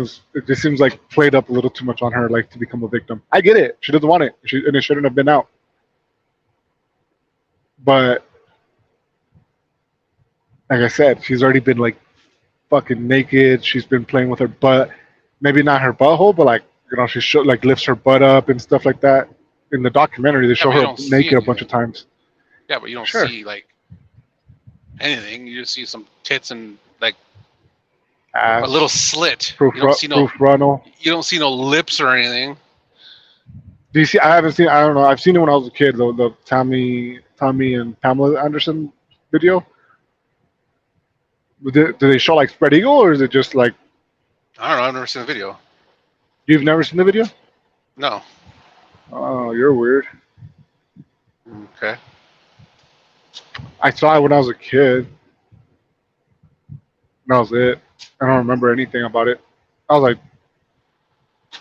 seems like played up a little too much on her, like to become a victim. I get it. She doesn't want it, and it shouldn't have been out. But like I said, she's already been like fucking naked. She's been playing with her butt. Maybe not her butthole, but like she like lifts her butt up and stuff like that. In the documentary, they Yeah, show but you her don't see naked a bunch of anything. times. Yeah, but you don't Sure. see like anything. You just see some tits and like a Ass, little slit. proof, proof runnel. You don't see no lips or anything. Do you see? I haven't seen. I don't know. I've seen it when I was a kid. The Tommy and Pamela Anderson video. Do they show like spread eagle, or is it just like I don't know. I've never seen the video. you've never seen the video? No. Oh, you're weird. Okay. I saw it when I was a kid. That was it. I don't remember anything about it. I was like,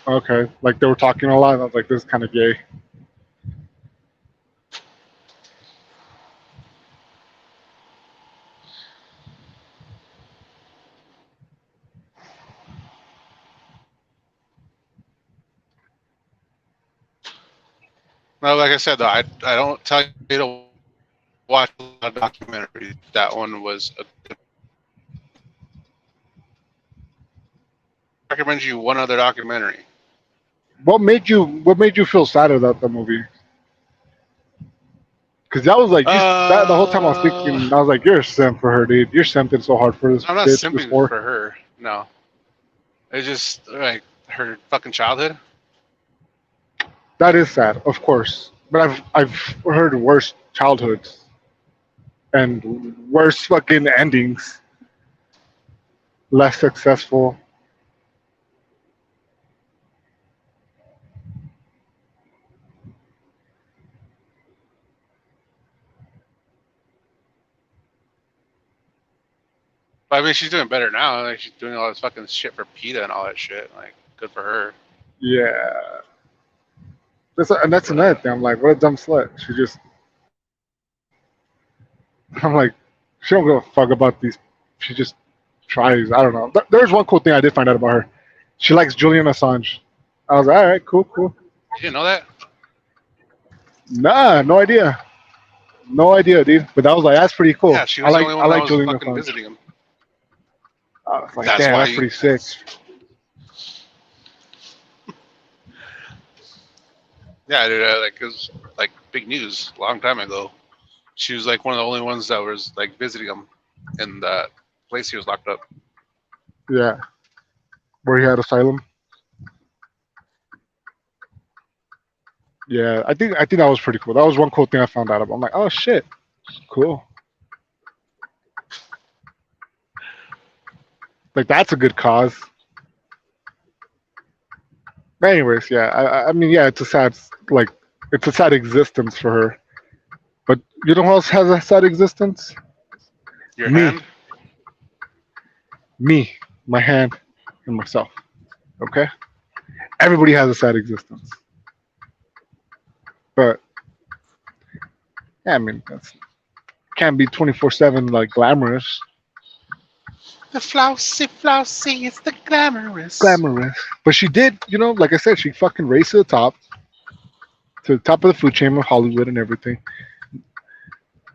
okay, like they were talking a lot. And I was like, this is kind of gay. No, like I said though, I don't tell you to watch a documentary. That one was. I recommend you one other documentary. What made you feel sad about the movie? Because that was like the whole time I was Uh, thinking, I was like, you're a simp for her, dude. You're simping so hard for this I'm not bitch, this simping whore. for her. No, it's just like her fucking childhood. That is sad, of course. But I've heard worse childhoods and worse fucking endings, less successful. But I mean, she's doing better now. Like she's doing all this fucking shit for PETA and all that shit. Like, good for her. Yeah, and that's But another thing. I'm like, what a dumb slut. She just, I'm like, she don't give a fuck about these. She just tries. I don't know. There's one cool thing I did find out about her. She likes Julian Assange. I was like, all right, cool, cool. you didn't know that? Nah, no idea. No idea, dude. But that was like, that's pretty cool. Yeah, she was the only I one that like was Julian fucking Assange. visiting him. I was like, That's damn, why. that's pretty sick. Yeah, dude. Like, it was like big news a long time ago. She was like one of the only ones that was like visiting him in the place he was locked up. Yeah, where he had asylum. Yeah, I think that was pretty cool. That was one cool thing I found out about. I'm like, oh shit, cool. Like that's a good cause. But anyways, yeah, I mean, yeah, it's a sad existence for her. But you know who else has a sad existence? Your Me, hand? me, my hand, and myself. Okay, everybody has a sad existence. But yeah, I mean, that's can't be 24/7 like glamorous. The flousy, flousy, it's the glamorous. Glamorous. But she did, like I said, she fucking raced to the top of the food chain of Hollywood and everything.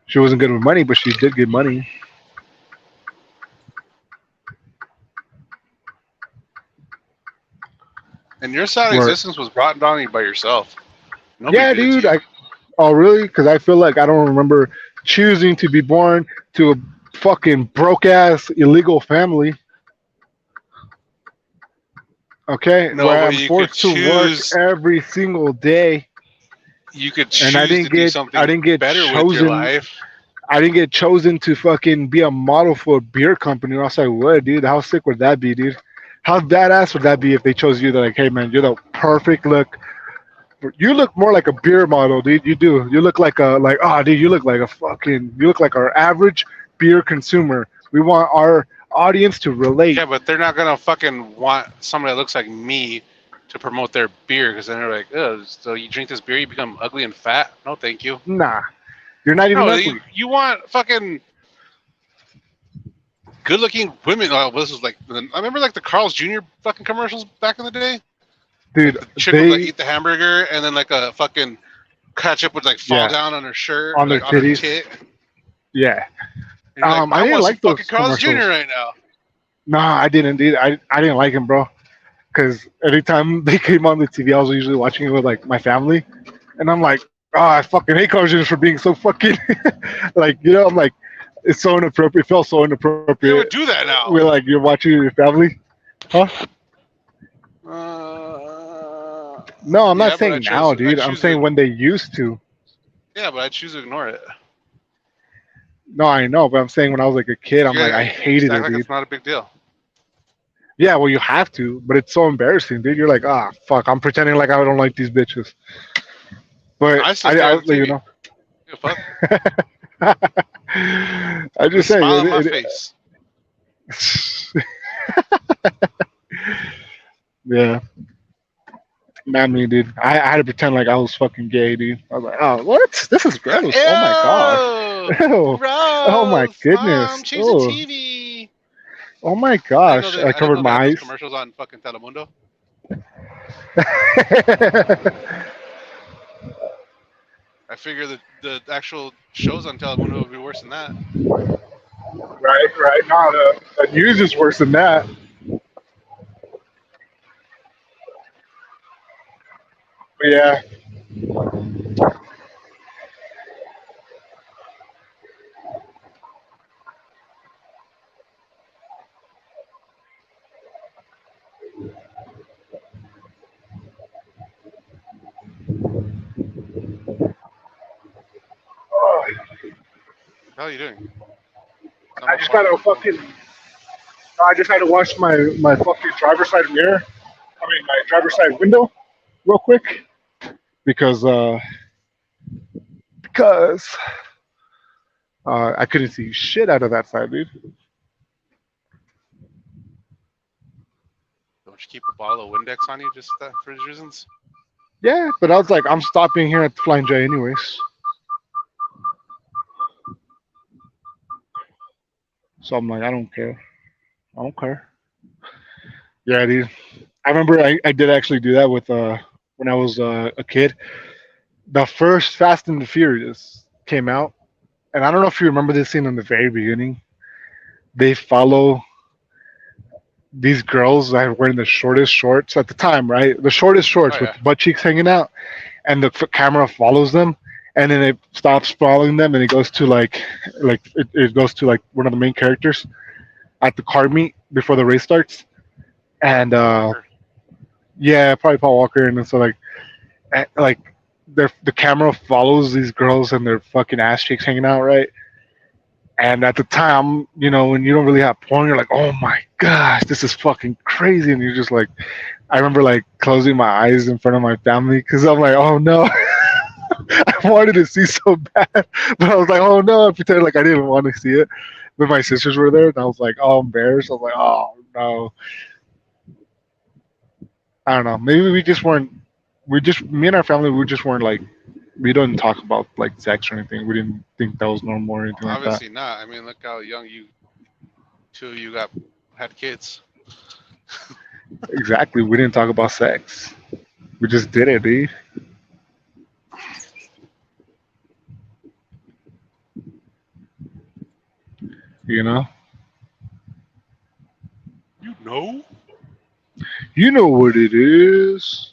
She wasn't good with money, but she did get money. And your sad Where, existence was brought on you by yourself. Nobody yeah, did it to dude, you. Oh, really? Because I feel like I don't remember choosing to be born to a fucking broke ass illegal family. Okay, No, where but I'm you could forced to work choose. every single day, You could and choose to do I something didn't get better with your chosen. life. I didn't get chosen to fucking be a model for a beer company, or else I would, dude. How sick would that be, dude? How badass would that be if they chose you? They're like, hey, man, you're the perfect look. You look more like a beer model, dude. You do. You look like dude, you look like a fucking, you look like our average beer consumer. We want our audience to relate. Yeah, but they're not gonna fucking want somebody that looks like me to promote their beer because then they're like, oh, so you drink this beer, you become ugly and fat? No, thank you. Nah, you're not even No, ugly. you want fucking good-looking women. Oh, this was like I remember like the Carl's Jr. fucking commercials back in the day. Like Dude, the chick would like they, eat the hamburger and then like a fucking ketchup would like fall yeah, down on her shirt, on their like on her titties. tit. And Yeah. you're like, I I didn't want some like fucking those Carl's Jr. commercials. right now. Nah, I didn't, dude. I didn't like him, bro. Because every time they came on the TV, I was usually watching it with like my family, and I'm like, oh, I fucking hate cartoons for being so fucking like, I'm like, it's so inappropriate. It felt so They inappropriate. would do that now. We're like, you're watching with your family, huh? No, I'm not Yeah, but saying now, dude. I'm saying when they used to. I choose to ignore it. No, I know, but I'm saying when I was like a kid, I'm like, I You just hated act it, like dude. it's not a big deal. Yeah, well, you have to, but it's so embarrassing, dude. You're like, ah, fuck, I'm pretending like I don't like these bitches. But I still stare at the you TV. know. Give a fuck. I The just say smile on my face. yeah, not me, dude. I had to pretend like I was fucking gay, dude. I was like, oh, what? This is Yeah. gross. Oh my god. Ew! Ew. Oh my Gross! Mom, goodness. change the Oh. TV. Oh my gosh. I I didn't covered know they my had those eyes. commercials on fucking Telemundo. I figure that the actual shows on Telemundo would be worse than that. Right. No, the news is worse than that. But yeah. What the hell are you doing? I Someone just farting gotta on the phone. fucking. I just had to wash my fucking driver's side mirror. I mean, my driver's side window, real quick, because because I couldn't see shit out of that side, dude. Don't you keep a bottle of Windex on you just for these reasons? Yeah, but I was like, I'm stopping here at the Flying J anyways, so I'm like, I don't care. I don't care. Yeah, dude. I remember I did actually do that with when I was a kid. The first Fast and the Furious came out, and I don't know if you remember this scene in the very beginning. They follow these girls that are wearing the shortest shorts at the time, right? The shortest Oh shorts with yeah. the butt cheeks hanging out, and the camera follows them, and then it stops following them, and it goes to it goes to like one of the main characters at the car meet before the race starts, and Paul Walker. yeah, probably Paul Walker, and so like the camera follows these girls and their fucking ass cheeks hanging out, right? And at the time, when you don't really have porn, you're like, oh my gosh, this is fucking crazy. And you're just like, I remember like closing my eyes in front of my family because I'm like, oh no. I wanted to see so bad, but I was like, oh no. I pretended like I didn't want to see it. But my sisters were there and I was like, oh, embarrassed. I was like, oh no. I don't know. Maybe me and our family, we just weren't like, we don't talk about like sex or anything. We didn't think that was normal or anything like that. Obviously not. I mean, look how young you two of you had kids. Exactly. We didn't talk about sex. We just did it, dude. You know? You know? You know what it is.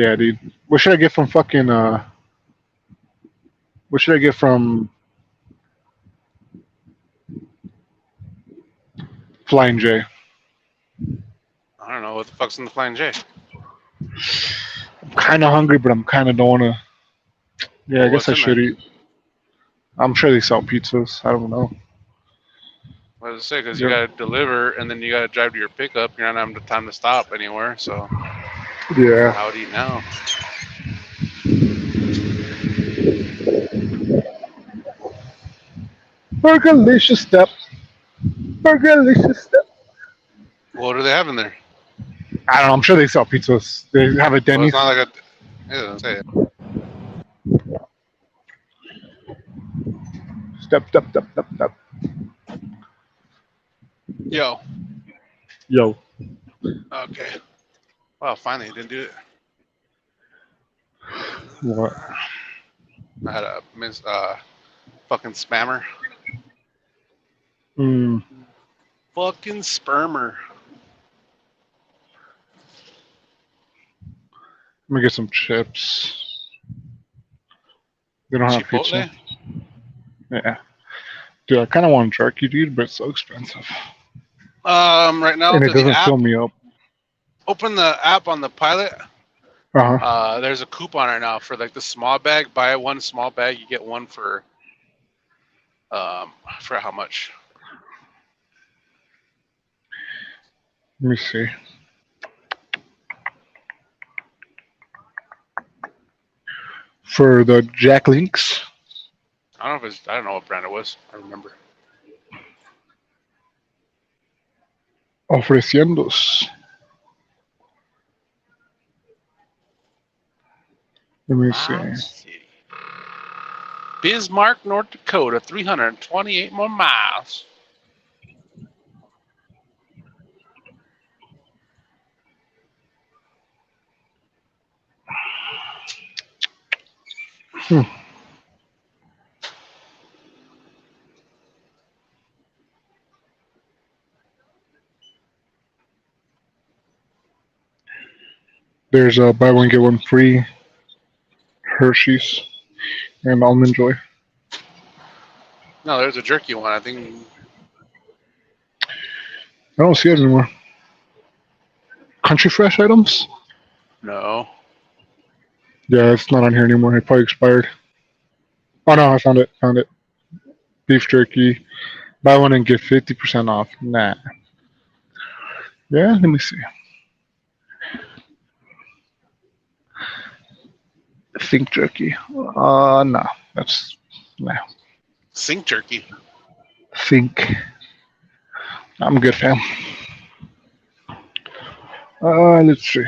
Yeah, dude. What should I get from fucking what should I get from Flying J? I don't know what the fuck's in the Flying J. I'm kind of hungry, but I'm kind of don't wanna. Yeah, I Well, guess what's I in there? should eat. I'm sure they sell pizzas. I don't know. What does it say? Because you Yeah. gotta deliver and then you gotta drive to your pickup. You're not having the time to stop anywhere. So Yeah. how would eat now? Burgerlicious step. Burgerlicious step. What do they have in there? I don't know. I'm sure they sell pizzas. They have a Well, it's Denny's. not like a. It doesn't say it. Step, step, step, step, step. Yo. Yo. Okay. Well, finally, you didn't do it. What? I had a fucking spammer. Mm. Fucking spermer. Let me get some chips. They don't have Chipotle? pizza. Yeah. Dude, I kind of want jerky, dude, but it's so expensive. Right now, And it to the doesn't app. fill me up. Open the app on the Pilot. Uh-huh. There's a coupon right now for like the small bag. Buy one small bag, you get one for how much? Let me see. For the Jack Links. I don't know what brand it was. I remember. Ofreciendos. Let me see. City. Bismarck, North Dakota, 328 more miles. There's a buy one get one free Hershey's and Almond Joy. No, there's a jerky one. I think. I don't see it anymore. Country Fresh items? No. Yeah, it's not on here anymore. It probably expired. Oh no, I found it. Found it. Beef jerky. Buy one and get 50% off. Nah. Yeah, let me see. Think jerky. No. That's nah. Sink jerky. Think. I'm good, fam. Let's see.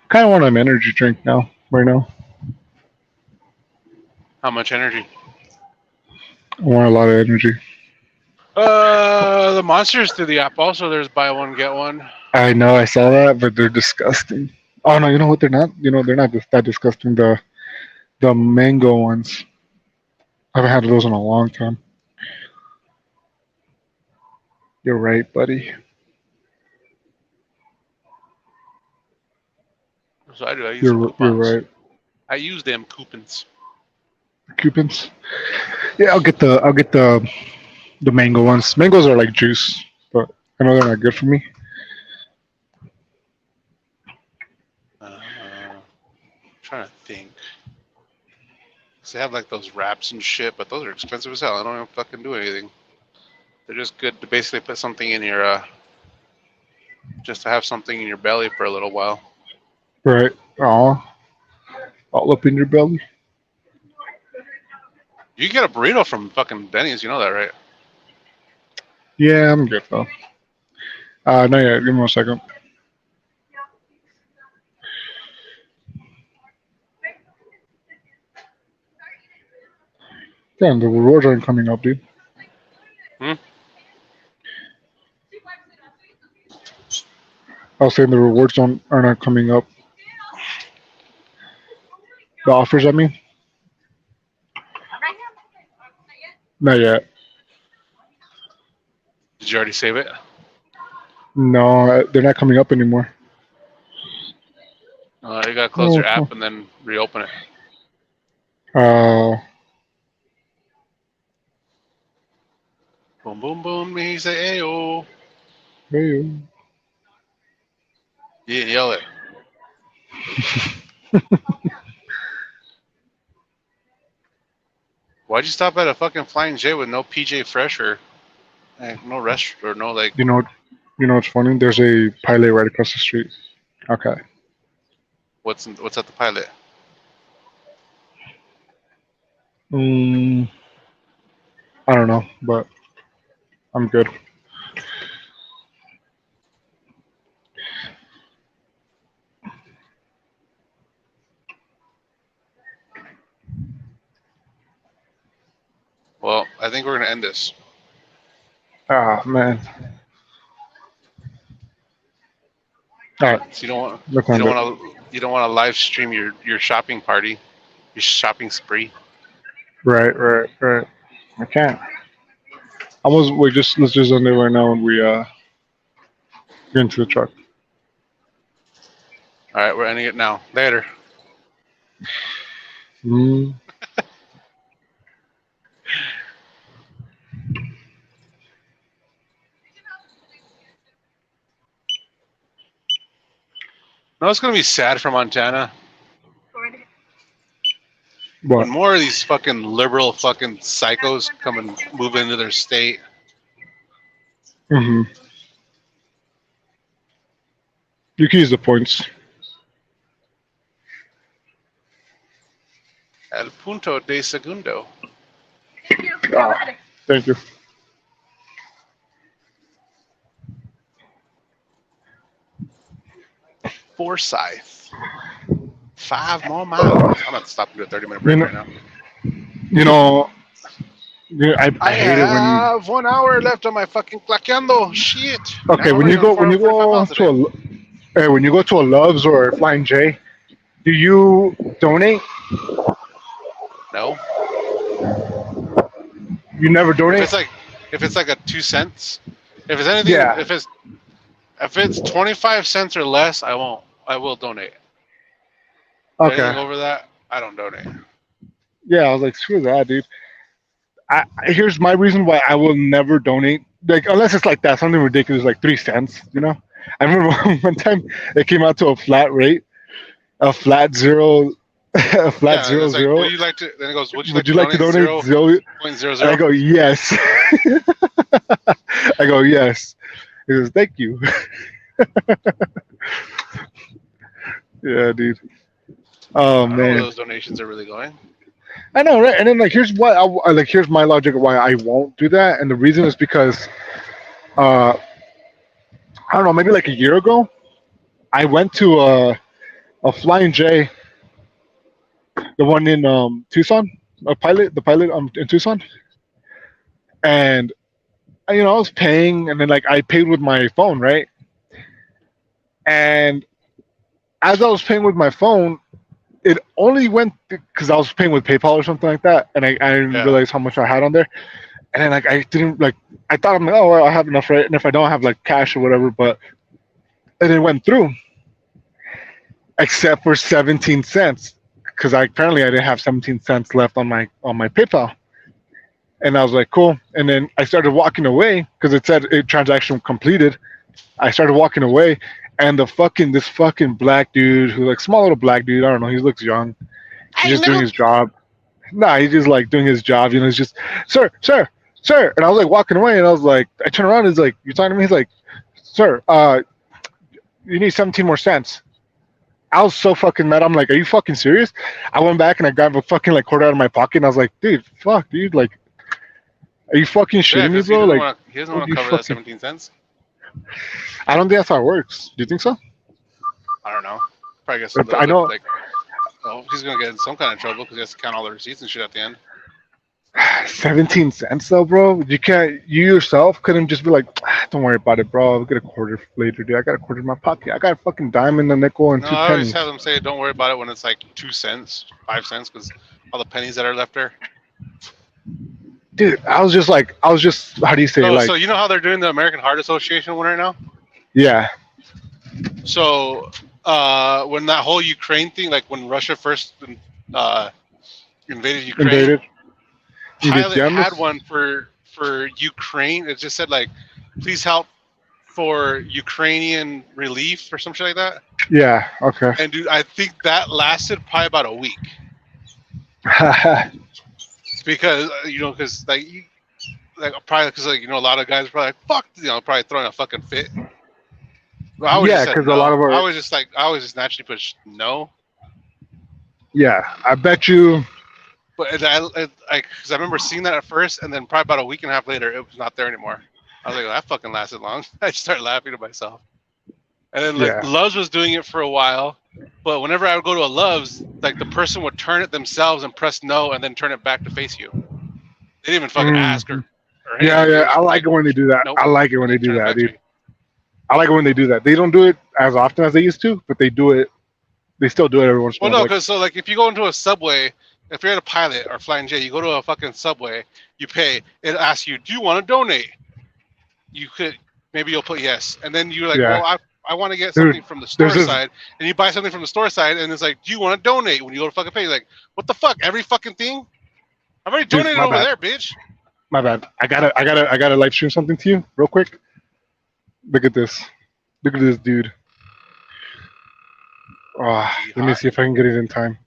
Kind of want an energy drink now, right now. How much energy? I want a lot of energy. The monsters through the app also. There's buy one get one. I know, I saw that, but they're disgusting. Oh no, you know what? They're not. You know, they're not that disgusting. The mango ones. I haven't had those in a long time. You're right, buddy. So I do. I use the You're coupons. right. I use them coupons. Coupons. Yeah, I'll get the mango ones. Mangoes are like juice, but I know they're not good for me. Trying to think. They have like those wraps and shit, but those are expensive as hell. I don't even fucking do anything. They're just good to basically put something in your just to have something in your belly for a little while. Right. Oh, all up in your belly. You can get a burrito from fucking Denny's, you know that, right? Yeah, I'm good though. Not yet. Give me 1 second. Damn, the rewards aren't coming up, dude. Hmm? I was saying the rewards are not coming up. The offers, I mean. Not yet. Did you already save it? No, they're not coming up anymore. You gotta close your app and then reopen it. Oh. Boom, boom, boom. He say, "Ayo." Hey. You didn't yell it. Why'd you stop at a fucking Flying J with no PJ Fresh or no rest or no like? You know what's funny? There's a pilot right across the street. Okay. What's at the pilot? I don't know, but I'm good. Well, I think we're gonna end this. Ah, man. All right. So you don't want Look on it. you don't want to live stream your shopping party, your shopping spree. Right. I can't. Let's just end it right now when we get into the truck. All right, we're ending it now. Later. Mm. No, it's gonna be sad for Montana What? when more of these fucking liberal fucking psychos come and move into their state. Mm-hmm. You can use the points. El punto de segundo. Thank you. Forsyth. 5 more miles. I'm gonna stop and do a 30-minute break right now. You know, I hate it when you. have 1 hour left on my fucking claqueando. Shit. Okay, Now when we're you go going 45 to when you go to a Love's or a Flying J, do you donate? No. You never donate. If it's like a 2 cents, if it's anything, Yeah. if it's 25 cents or less, I won't. I will donate. Okay. Anything over that, I don't donate. Yeah, I was like, screw that, dude. Here's my reason why I will never donate. Like, unless it's like that, something ridiculous, like 3 cents. You know, I remember one time it came out to a flat rate, a flat zero, a flat zero it's like, zero. would you like to? Then it goes, would you Would like to donate 0.00? And I go, yes. I go, yes. He goes, thank you. Yeah, dude. Oh I don't know where man, those donations are really going. I know, right? And then like, here's what here's my logic of why I won't do that, and the reason is because, I don't know, maybe like a year ago, I went to a Flying J, the one in Tucson, the pilot in Tucson, and I was paying, and then like I paid with my phone, right? And as I was paying with my phone, it only went because I was paying with PayPal or something like that, and I didn't realize how much I had on there. And then like I didn't like I thought I'm like, oh well, I have enough, right? And if I don't have like cash or whatever, but and it went through, except for 17 cents because I didn't have 17 cents left on my PayPal. And I was like, cool. And then I started walking away because it said a transaction completed. I started walking away, and this fucking black dude who like small little black dude, I don't know, he looks young. He's just doing his job. Nah, he's just like doing his job. He's just, sir. And I was like walking away, and I was like, I turn around, he's like, you're talking to me? He's like, sir, you need 17 more cents. I was so fucking mad. I'm like, are you fucking serious? I went back and I grabbed a fucking like quarter out of my pocket, and I was like, dude, like, are you fucking shitting me, bro? Like, he doesn't want to cover that 17 cents. I don't think that's how it works. Do you think so? I don't know. Probably guess I know. like, he's gonna get in some kind of trouble because he has to count all the receipts and shit at the end. 17 cents though, bro. You yourself couldn't just be like, don't worry about it, bro. I'll get a quarter later, dude. I got a quarter in my pocket. I got a fucking dime and a nickel and 2 I always pennies. have them say, don't worry about it when it's like 2 cents, 5 cents, because all the pennies that are left there. Dude, I was just, how do you say, So you know how they're doing the American Heart Association one right now? Yeah. So when that whole Ukraine thing, like when Russia first invaded Ukraine, Invaded. Pilot Iniciamos. had one for Ukraine. It just said like, please help for Ukrainian relief or some shit like that. Yeah. Okay. And dude, I think that lasted probably about a week because because probably because a lot of guys are probably like, fuck, probably throwing a fucking fit. But I was Yeah, just said 'cause no. a lot of our- I was just naturally pushed no. Yeah, I bet you. But because I remember seeing that at first, and then probably about a week and a half later, it was not there anymore. I was like, that fucking lasted long. I just started laughing to myself. And then Yeah. Love's was doing it for a while, but whenever I would go to a Love's, like the person would turn it themselves and press no, and then turn it back to face you. They didn't even fucking ask or Yeah, anything. yeah. I like it when they do that. Nope. I like it when they do Turn it that, back to dude. you. I like it when they do that. They don't do it as often as they used to, but they do it. They still do it every once in a Well, while. no, because if you go into a Subway, if you're at a Pilot or Flying J, you go to a fucking Subway, you pay, it asks you, do you want to donate? You could, maybe you'll put yes, and then you're like, Yeah. well, I want to get something from the store this- side, and you buy something from the store side, and it's like, do you want to donate? When you go to fucking pay, you're like, what the fuck? Every fucking thing? I've already Dude, donated my over bad. there, bitch. My bad. I gotta live stream something to you real quick. Look at this. Look at this dude. Let me see if I can get it in time.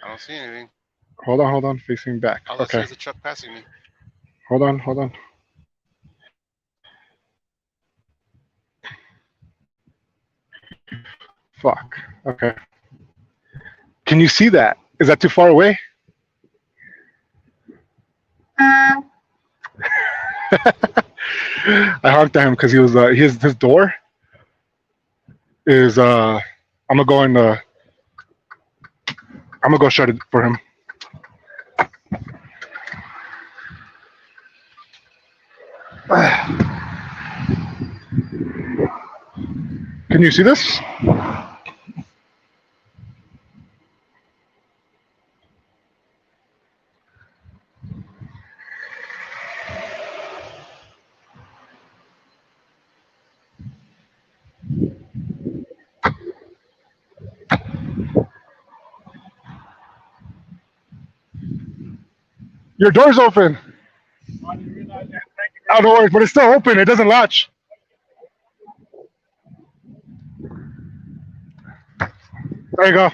I don't see anything. Hold on. Facing back. All I see Okay. is a truck passing me. Hold on. Fuck. Okay. Can you see that? Is that too far away? I honked at him because he was his door is I'm gonna go shut it for him. Can you see this? Your door's open. Oh, don't worry, but it's still open. It doesn't latch. There you go.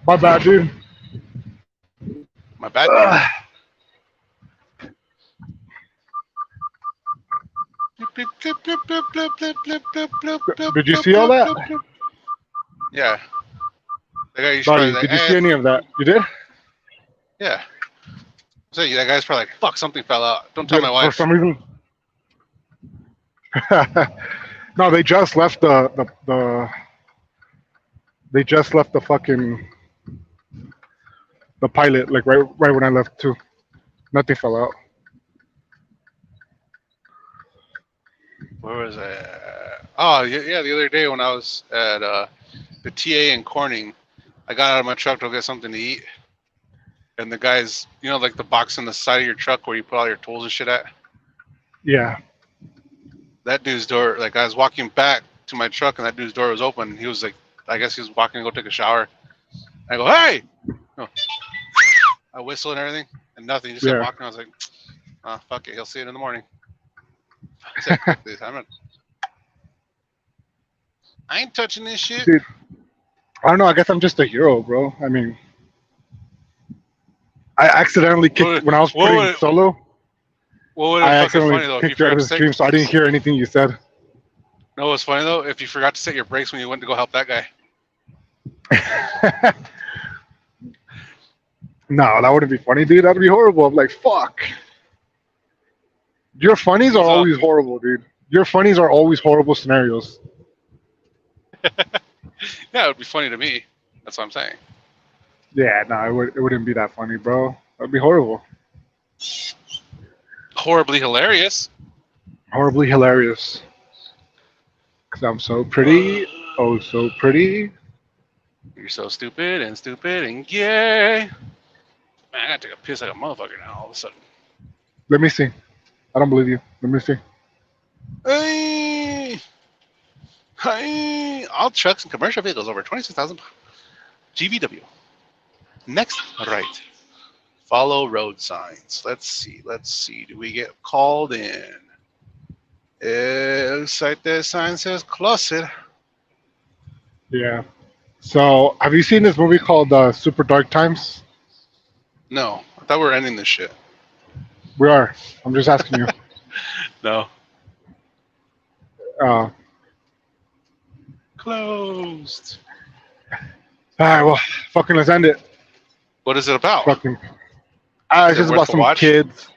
My bad, dude. My bad, dude. Did you see all that? Yeah. The guy used to Sorry, probably did like, you see any of that? You did? Yeah. So that guy's probably like, fuck, something fell out. Don't tell my wife. For some reason. No, they just left they just left the fucking the pilot like right when I left too. Nothing fell out. Where was I? Oh, yeah, the other day when I was at the TA in Corning, I got out of my truck to go get something to eat. And the guy's, like the box on the side of your truck where you put all your tools and shit at? Yeah. That dude's door, like I was walking back to my truck and that dude's door was open. He was like, I guess he was walking to go take a shower. I go, hey! Oh. I whistle and everything and nothing. He just kept walking. I was like, oh, fuck it. He'll see it in the morning. I said, fuck this. I ain't touching this shit. Dude, I don't know. I guess I'm just a hero, bro. I mean, I accidentally kicked when I was putting solo. What would I have fucking accidentally funny though? kicked you out of the stream, so I didn't hear anything you said. No, what's funny though? If you forgot to set your brakes when you went to go help that guy. No, that wouldn't be funny, dude. That'd be horrible. I'm like, fuck. Your funnies are always horrible, dude. Your funnies are always horrible scenarios. Yeah, it would be funny to me. That's what I'm saying. Yeah, no, it wouldn't be that funny, bro. That'd be horrible. Horribly hilarious. Horribly hilarious. 'Cause I'm so pretty. Oh, so pretty. You're so stupid and gay. Man, I gotta take a piss like a motherfucker now. All of a sudden. Let me see. I don't believe you. Let me see. Hey, hey! All trucks and commercial vehicles over 26,000 GVW. Next, right. Follow road signs. Let's see. Let's see. Do we get called in? It looks like the sign says closet. Yeah. So, have you seen this movie called Super Dark Times? No, I thought we were ending this shit. We are. I'm just asking you. No. Uh, Closed. all right. Well, fucking let's end it. What is it about? Fucking. Is It's it just worth about the some watch? kids.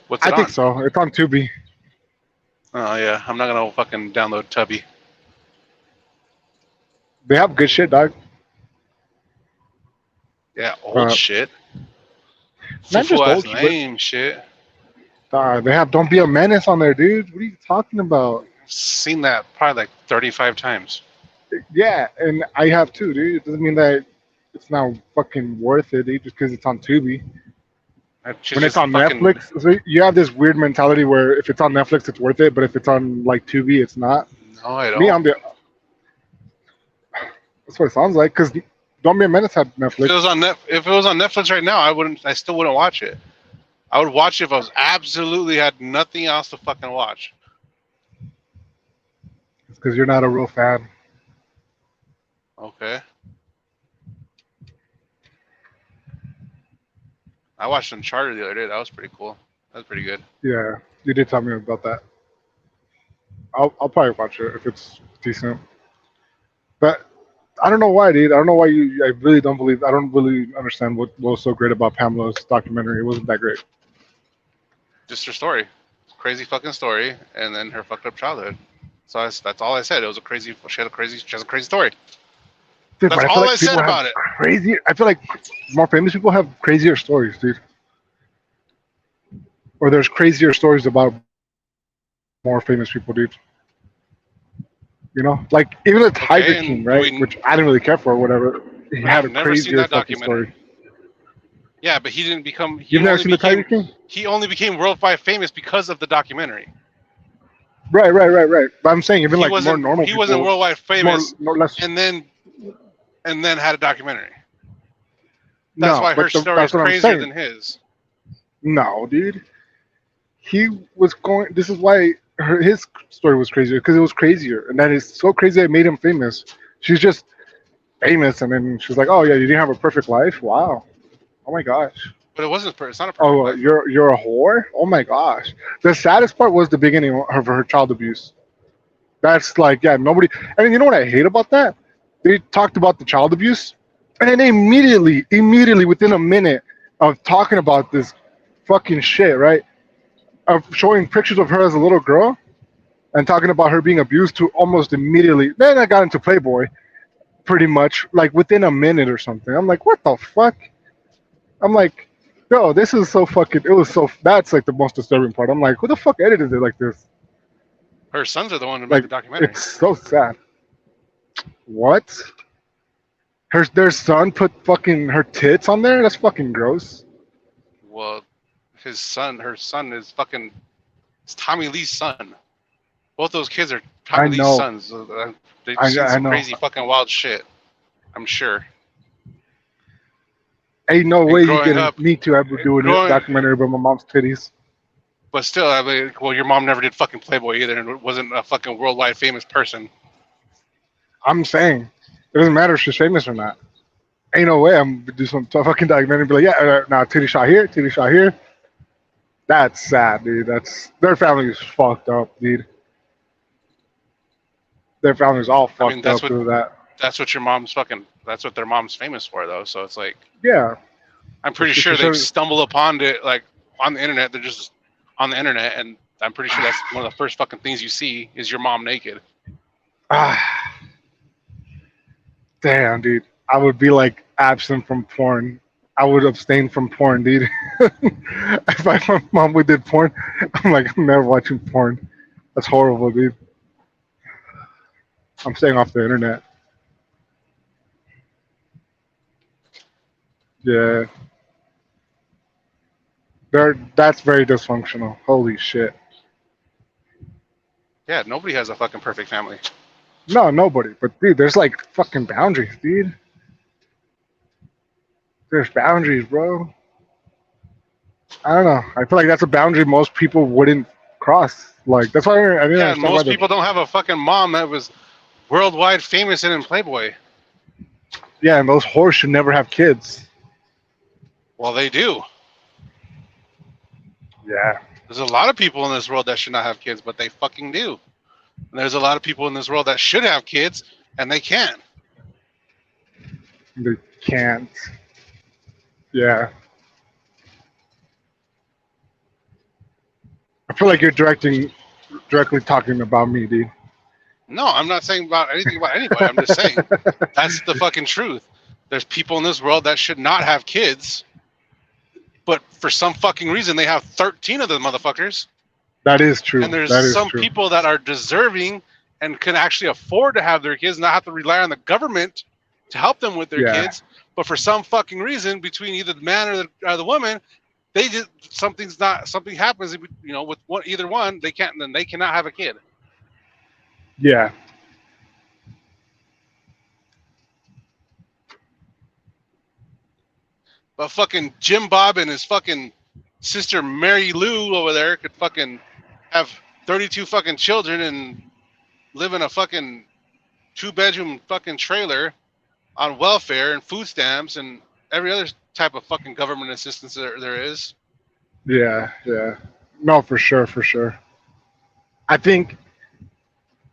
What's I it think on? so. It's on Tubi. Oh yeah, I'm not gonna fucking download Tubby. They have good shit, dog. Yeah, old Uh, shit. Not Fufu just ass old shit. name shit. They have "Don't Be a Menace" on there, dude. What are you talking about? Seen that probably like 35 times. Yeah, and I have too, dude. It doesn't mean that it's not fucking worth it, dude, just because it's on Tubi. That shit's When it's just on fucking. Netflix, so you have this weird mentality where if it's on Netflix, it's worth it, but if it's on like Tubi, it's not. No, I Me, don't. I'm the. That's what it sounds like. Because "Don't Be a Menace" had If it Netflix. was on if it was on Netflix right now, I still wouldn't watch it. I would watch it if I was absolutely had nothing else to fucking watch. It's because you're not a real fan. Okay. I watched Uncharted the other day. That was pretty cool. That was pretty good. Yeah, you did tell me about that. I'll probably watch it if it's decent. But I don't know why, dude. I don't know why you. I really don't believe. I don't really understand what was so great about Pamela's documentary. It wasn't that great. Just her story, crazy fucking story, and then her fucked up childhood. So that's all I said. It was a crazy. She has a crazy story. Dude, That's but I feel all I like said people about have it. crazy. I feel like more famous people have crazier stories, dude. Or there's crazier stories about more famous people, dude. You know, like even the Tiger Okay, King, and do right? we? Which I didn't really care for, or whatever. He had I've a never seen crazier that fucking documentary. story. Yeah, but he didn't become. You've never seen the Tiger King? He only became worldwide famous because of the documentary. Right. But I'm saying even He like more wasn't. normal He wasn't people, worldwide more famous, no less. and then had a documentary. That's No, why her story that's is what I'm crazier saying. than his. No, dude. He was going. This is why his story was crazier because it was crazier, and that is so crazy it made him famous. She's just famous, and then she's like, "Oh yeah, you didn't have a perfect life. Wow. Oh my gosh. But it wasn't. It's not a perfect Oh, life. you're a whore. Oh my gosh." The saddest part was the beginning of her child abuse. That's like, yeah, nobody. And you know what I hate about that? They talked about the child abuse, and then immediately within a minute of talking about this fucking shit, right? Of showing pictures of her as a little girl and talking about her being abused to almost immediately. Then I got into Playboy, pretty much like within a minute or something. I'm like, what the fuck? I'm like, yo, this is so fucking. It was so. That's like the most disturbing part. I'm like, who the fuck edited it like this? Her sons are the one who made Like, the documentary. it's so sad. What? Their son put fucking her tits on there. That's fucking gross. Well, her son is fucking. It's Tommy Lee's son. Both those kids are I Tommy Lee's know. sons. They've seen I some know. crazy fucking wild shit. I'm sure. Ain't no way And you growing get up, me to ever do a growing, documentary about my mom's titties. but still, I mean, well, your mom never did fucking Playboy either, and wasn't a fucking worldwide famous person. I'm saying, it doesn't matter if she's famous or not. Ain't no way I'm gonna do some fucking documentary and be like, yeah, nah, titty shot here, titty shot here. That's sad, dude. That's their family is fucked up, dude. Their family's all I mean, fucked up through that. that's what your mom's fucking. That's what their mom's famous for, though. So it's like, Yeah, I'm pretty She- sure she they showed- stumble upon it like on the internet. They're just on the internet, and I'm pretty sure that's one of the first fucking things you see is your mom naked. ah, damn, dude. I would be like absent from porn. I would abstain from porn, dude. If my mom would did porn, I'm like, I'm never watching porn. That's horrible, dude. I'm staying off the internet. Yeah, that's very dysfunctional. Holy shit. Yeah, nobody has a fucking perfect family. No, nobody. But dude, there's like fucking boundaries, dude. There's boundaries, bro. I don't know. I feel like that's a boundary most people wouldn't cross. Like that's why I didn't Yeah, and understand why most the people don't have a fucking mom that was worldwide famous and in Playboy. yeah, and those whores should never have kids. Well, they do. Yeah, There's a lot of people in this world that should not have kids, but they fucking do. And there's a lot of people in this world that should have kids, and they can't. they can't. Yeah, I feel like you're directly talking about me, dude. No, I'm not saying about anything about anybody. I'm just saying that's the fucking truth. There's people in this world that should not have kids, but for some fucking reason they have 13 of the motherfuckers. That is true. And there's that is some true. people that are deserving and can actually afford to have their kids, not have to rely on the government to help them with their Yeah. kids. But for some fucking reason, between either the man or the woman, they just something happens. You know, with either one, they cannot have a kid. Yeah, But fucking Jim Bob and his fucking sister Mary Lou over there could fucking have 32 fucking children and live in a fucking 2-bedroom fucking trailer on welfare and food stamps and every other type of fucking government assistance there is. yeah, yeah. No, for sure, for sure. I think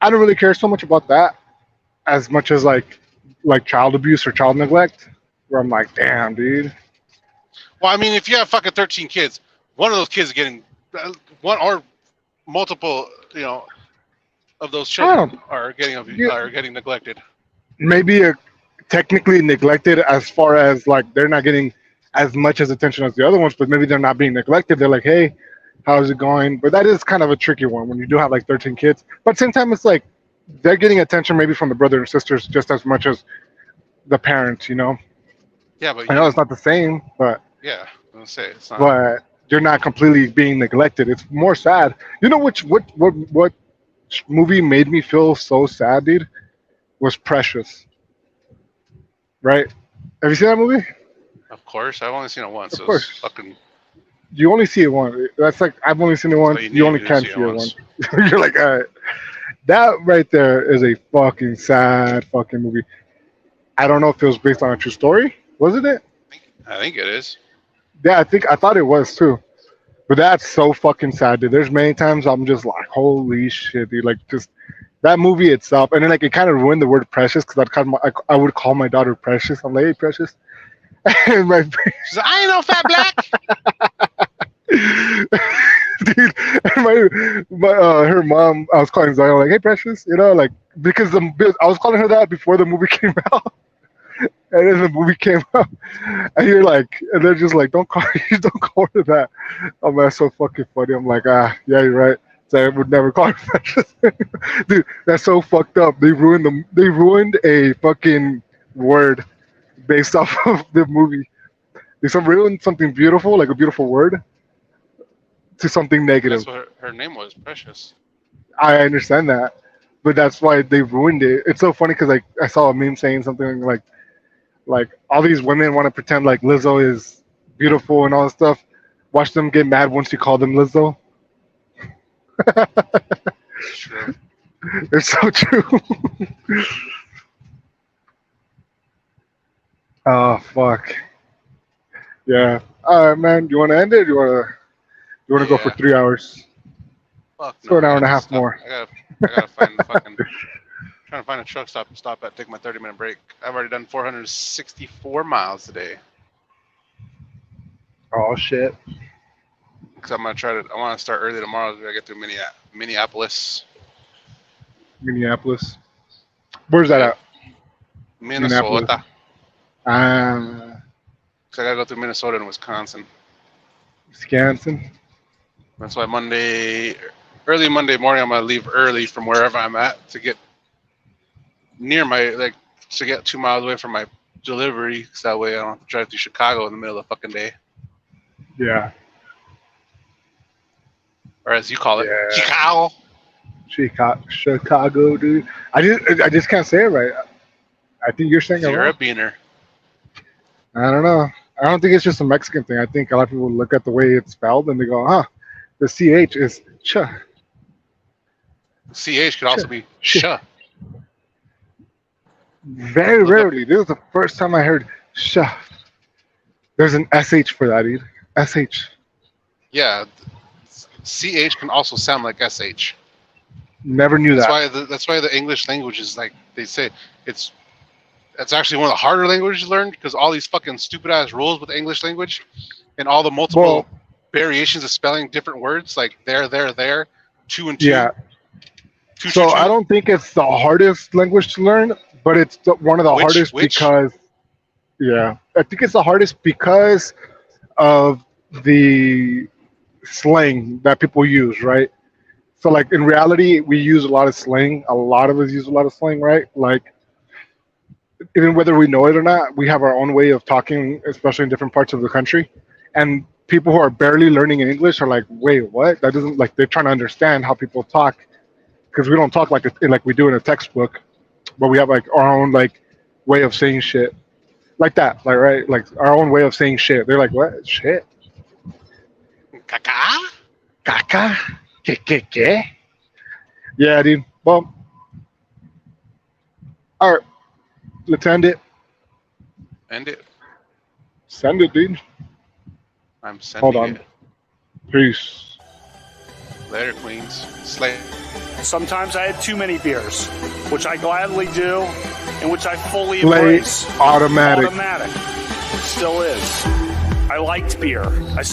I don't really care so much about that as much as like child abuse or child neglect, where I'm like, damn, dude. Well, I mean, if you have fucking 13 kids, one of those kids is getting one or multiple, you know, of those children are getting neglected. Maybe technically neglected as far as like they're not getting as much as attention as the other ones, but maybe they're not being neglected. They're like, hey, how's it going? But that is kind of a tricky one when you do have like 13 kids. But at the same time, it's like they're getting attention maybe from the brothers and sisters just as much as the parents, you know? Yeah, but I know it's not the same, but yeah, I'm gonna say it's not. but you're not completely being neglected. It's more sad. You know what movie made me feel so sad, dude? Was Precious. Right? Have you seen that movie? Of course, I've only seen it once. Of So course. it's fucking. You only see it once. That's like I've only seen it once. So you only need can to see see it it once. You're like, all right. That right there is a fucking sad fucking movie. I don't know if it was based on a true story. Wasn't it? I think it is. Yeah, I thought it was too. But that's so fucking sad, dude. There's many times I'm just like, holy shit, dude. Like just that movie itself, and then like it kind of ruined the word precious because I would call my daughter Precious. I'm like, hey, Precious. And my She's like, I ain't no fat black. dude, her mom, I was calling Zion like, hey, Precious, you know, like because I was calling her that before the movie came out. And then the movie came out, and you're like, and they're just like, don't call her that. I'm like, that's so fucking funny. I'm like, yeah, you're right. So I would never call her Precious. Dude, that's so fucked up. They ruined a fucking word based off of the movie. They ruined something beautiful, like a beautiful word, to something negative. That's what her name was, Precious. I understand that, but that's why they ruined it. It's so funny because like I saw a meme saying something like all these women want to pretend like Lizzo is beautiful and all this stuff. Watch them get mad once you call them Lizzo. True. It's so true. Oh fuck. Yeah. All right, man. Do you want to end it? Or you want to go for Yeah. 3 hours? Fuck Let's go an hour I and a gotta half stop. more. I gotta find fucking. Trying to find a truck stop to stop at. Take my 30-minute break. I've already done 464 miles today. Oh shit. Because I'm gonna try to. I want to start early tomorrow. I gotta get through Minneapolis. Minneapolis. Where's that at? Minnesota. Ah, Because I gotta go through Minnesota and Wisconsin. Wisconsin. That's why early Monday morning, I'm gonna leave early from wherever I'm at to get near my to get 2 miles away from my delivery, so that way I don't have to drive through Chicago in the middle of the fucking day, Yeah. or as you call it, Yeah. Chicago. Chicago, dude. I just can't say it right. I think you're saying it You're a wrong. beaner. I don't know. I don't think it's just a Mexican thing. I think a lot of people look at the way it's spelled and they go, huh, the CH is ch. CH could also be Sh. sh. Very Look up- rarely. This is the first time I heard sh. There's an SH for that, dude. SH. Yeah, CH can also sound like SH. Never knew That's that. that's why the English language is like they say it's actually one of the harder languages to learn because all these fucking stupid ass rules with the English language and all the multiple Well, variations of spelling different words like there, 2 and 2. yeah. Two, So two, two. I don't think it's the hardest language to learn, but it's one of the hardest because, yeah, I think it's the hardest because of the slang that people use, right? So like in reality, we use a lot of slang. A lot of us use a lot of slang, right? Like even whether we know it or not, we have our own way of talking, especially in different parts of the country. And people who are barely learning in English are like, wait, what? That doesn't like they're trying to understand how people talk because we don't talk like we do in a textbook, but we have like our own like way of saying shit, like that, like right, like our own way of saying shit. They're like, what shit? Caca? Caca? ¿Qué? Yeah, dude. Well, all right, let's end it. End it. Send it, dude. I'm sending Hold on. it. Peace. Later, Queens. Slay. Sometimes I had too many beers, which I gladly do, and which I fully Play embrace. automatic. Automatic. Still is. I liked beer. I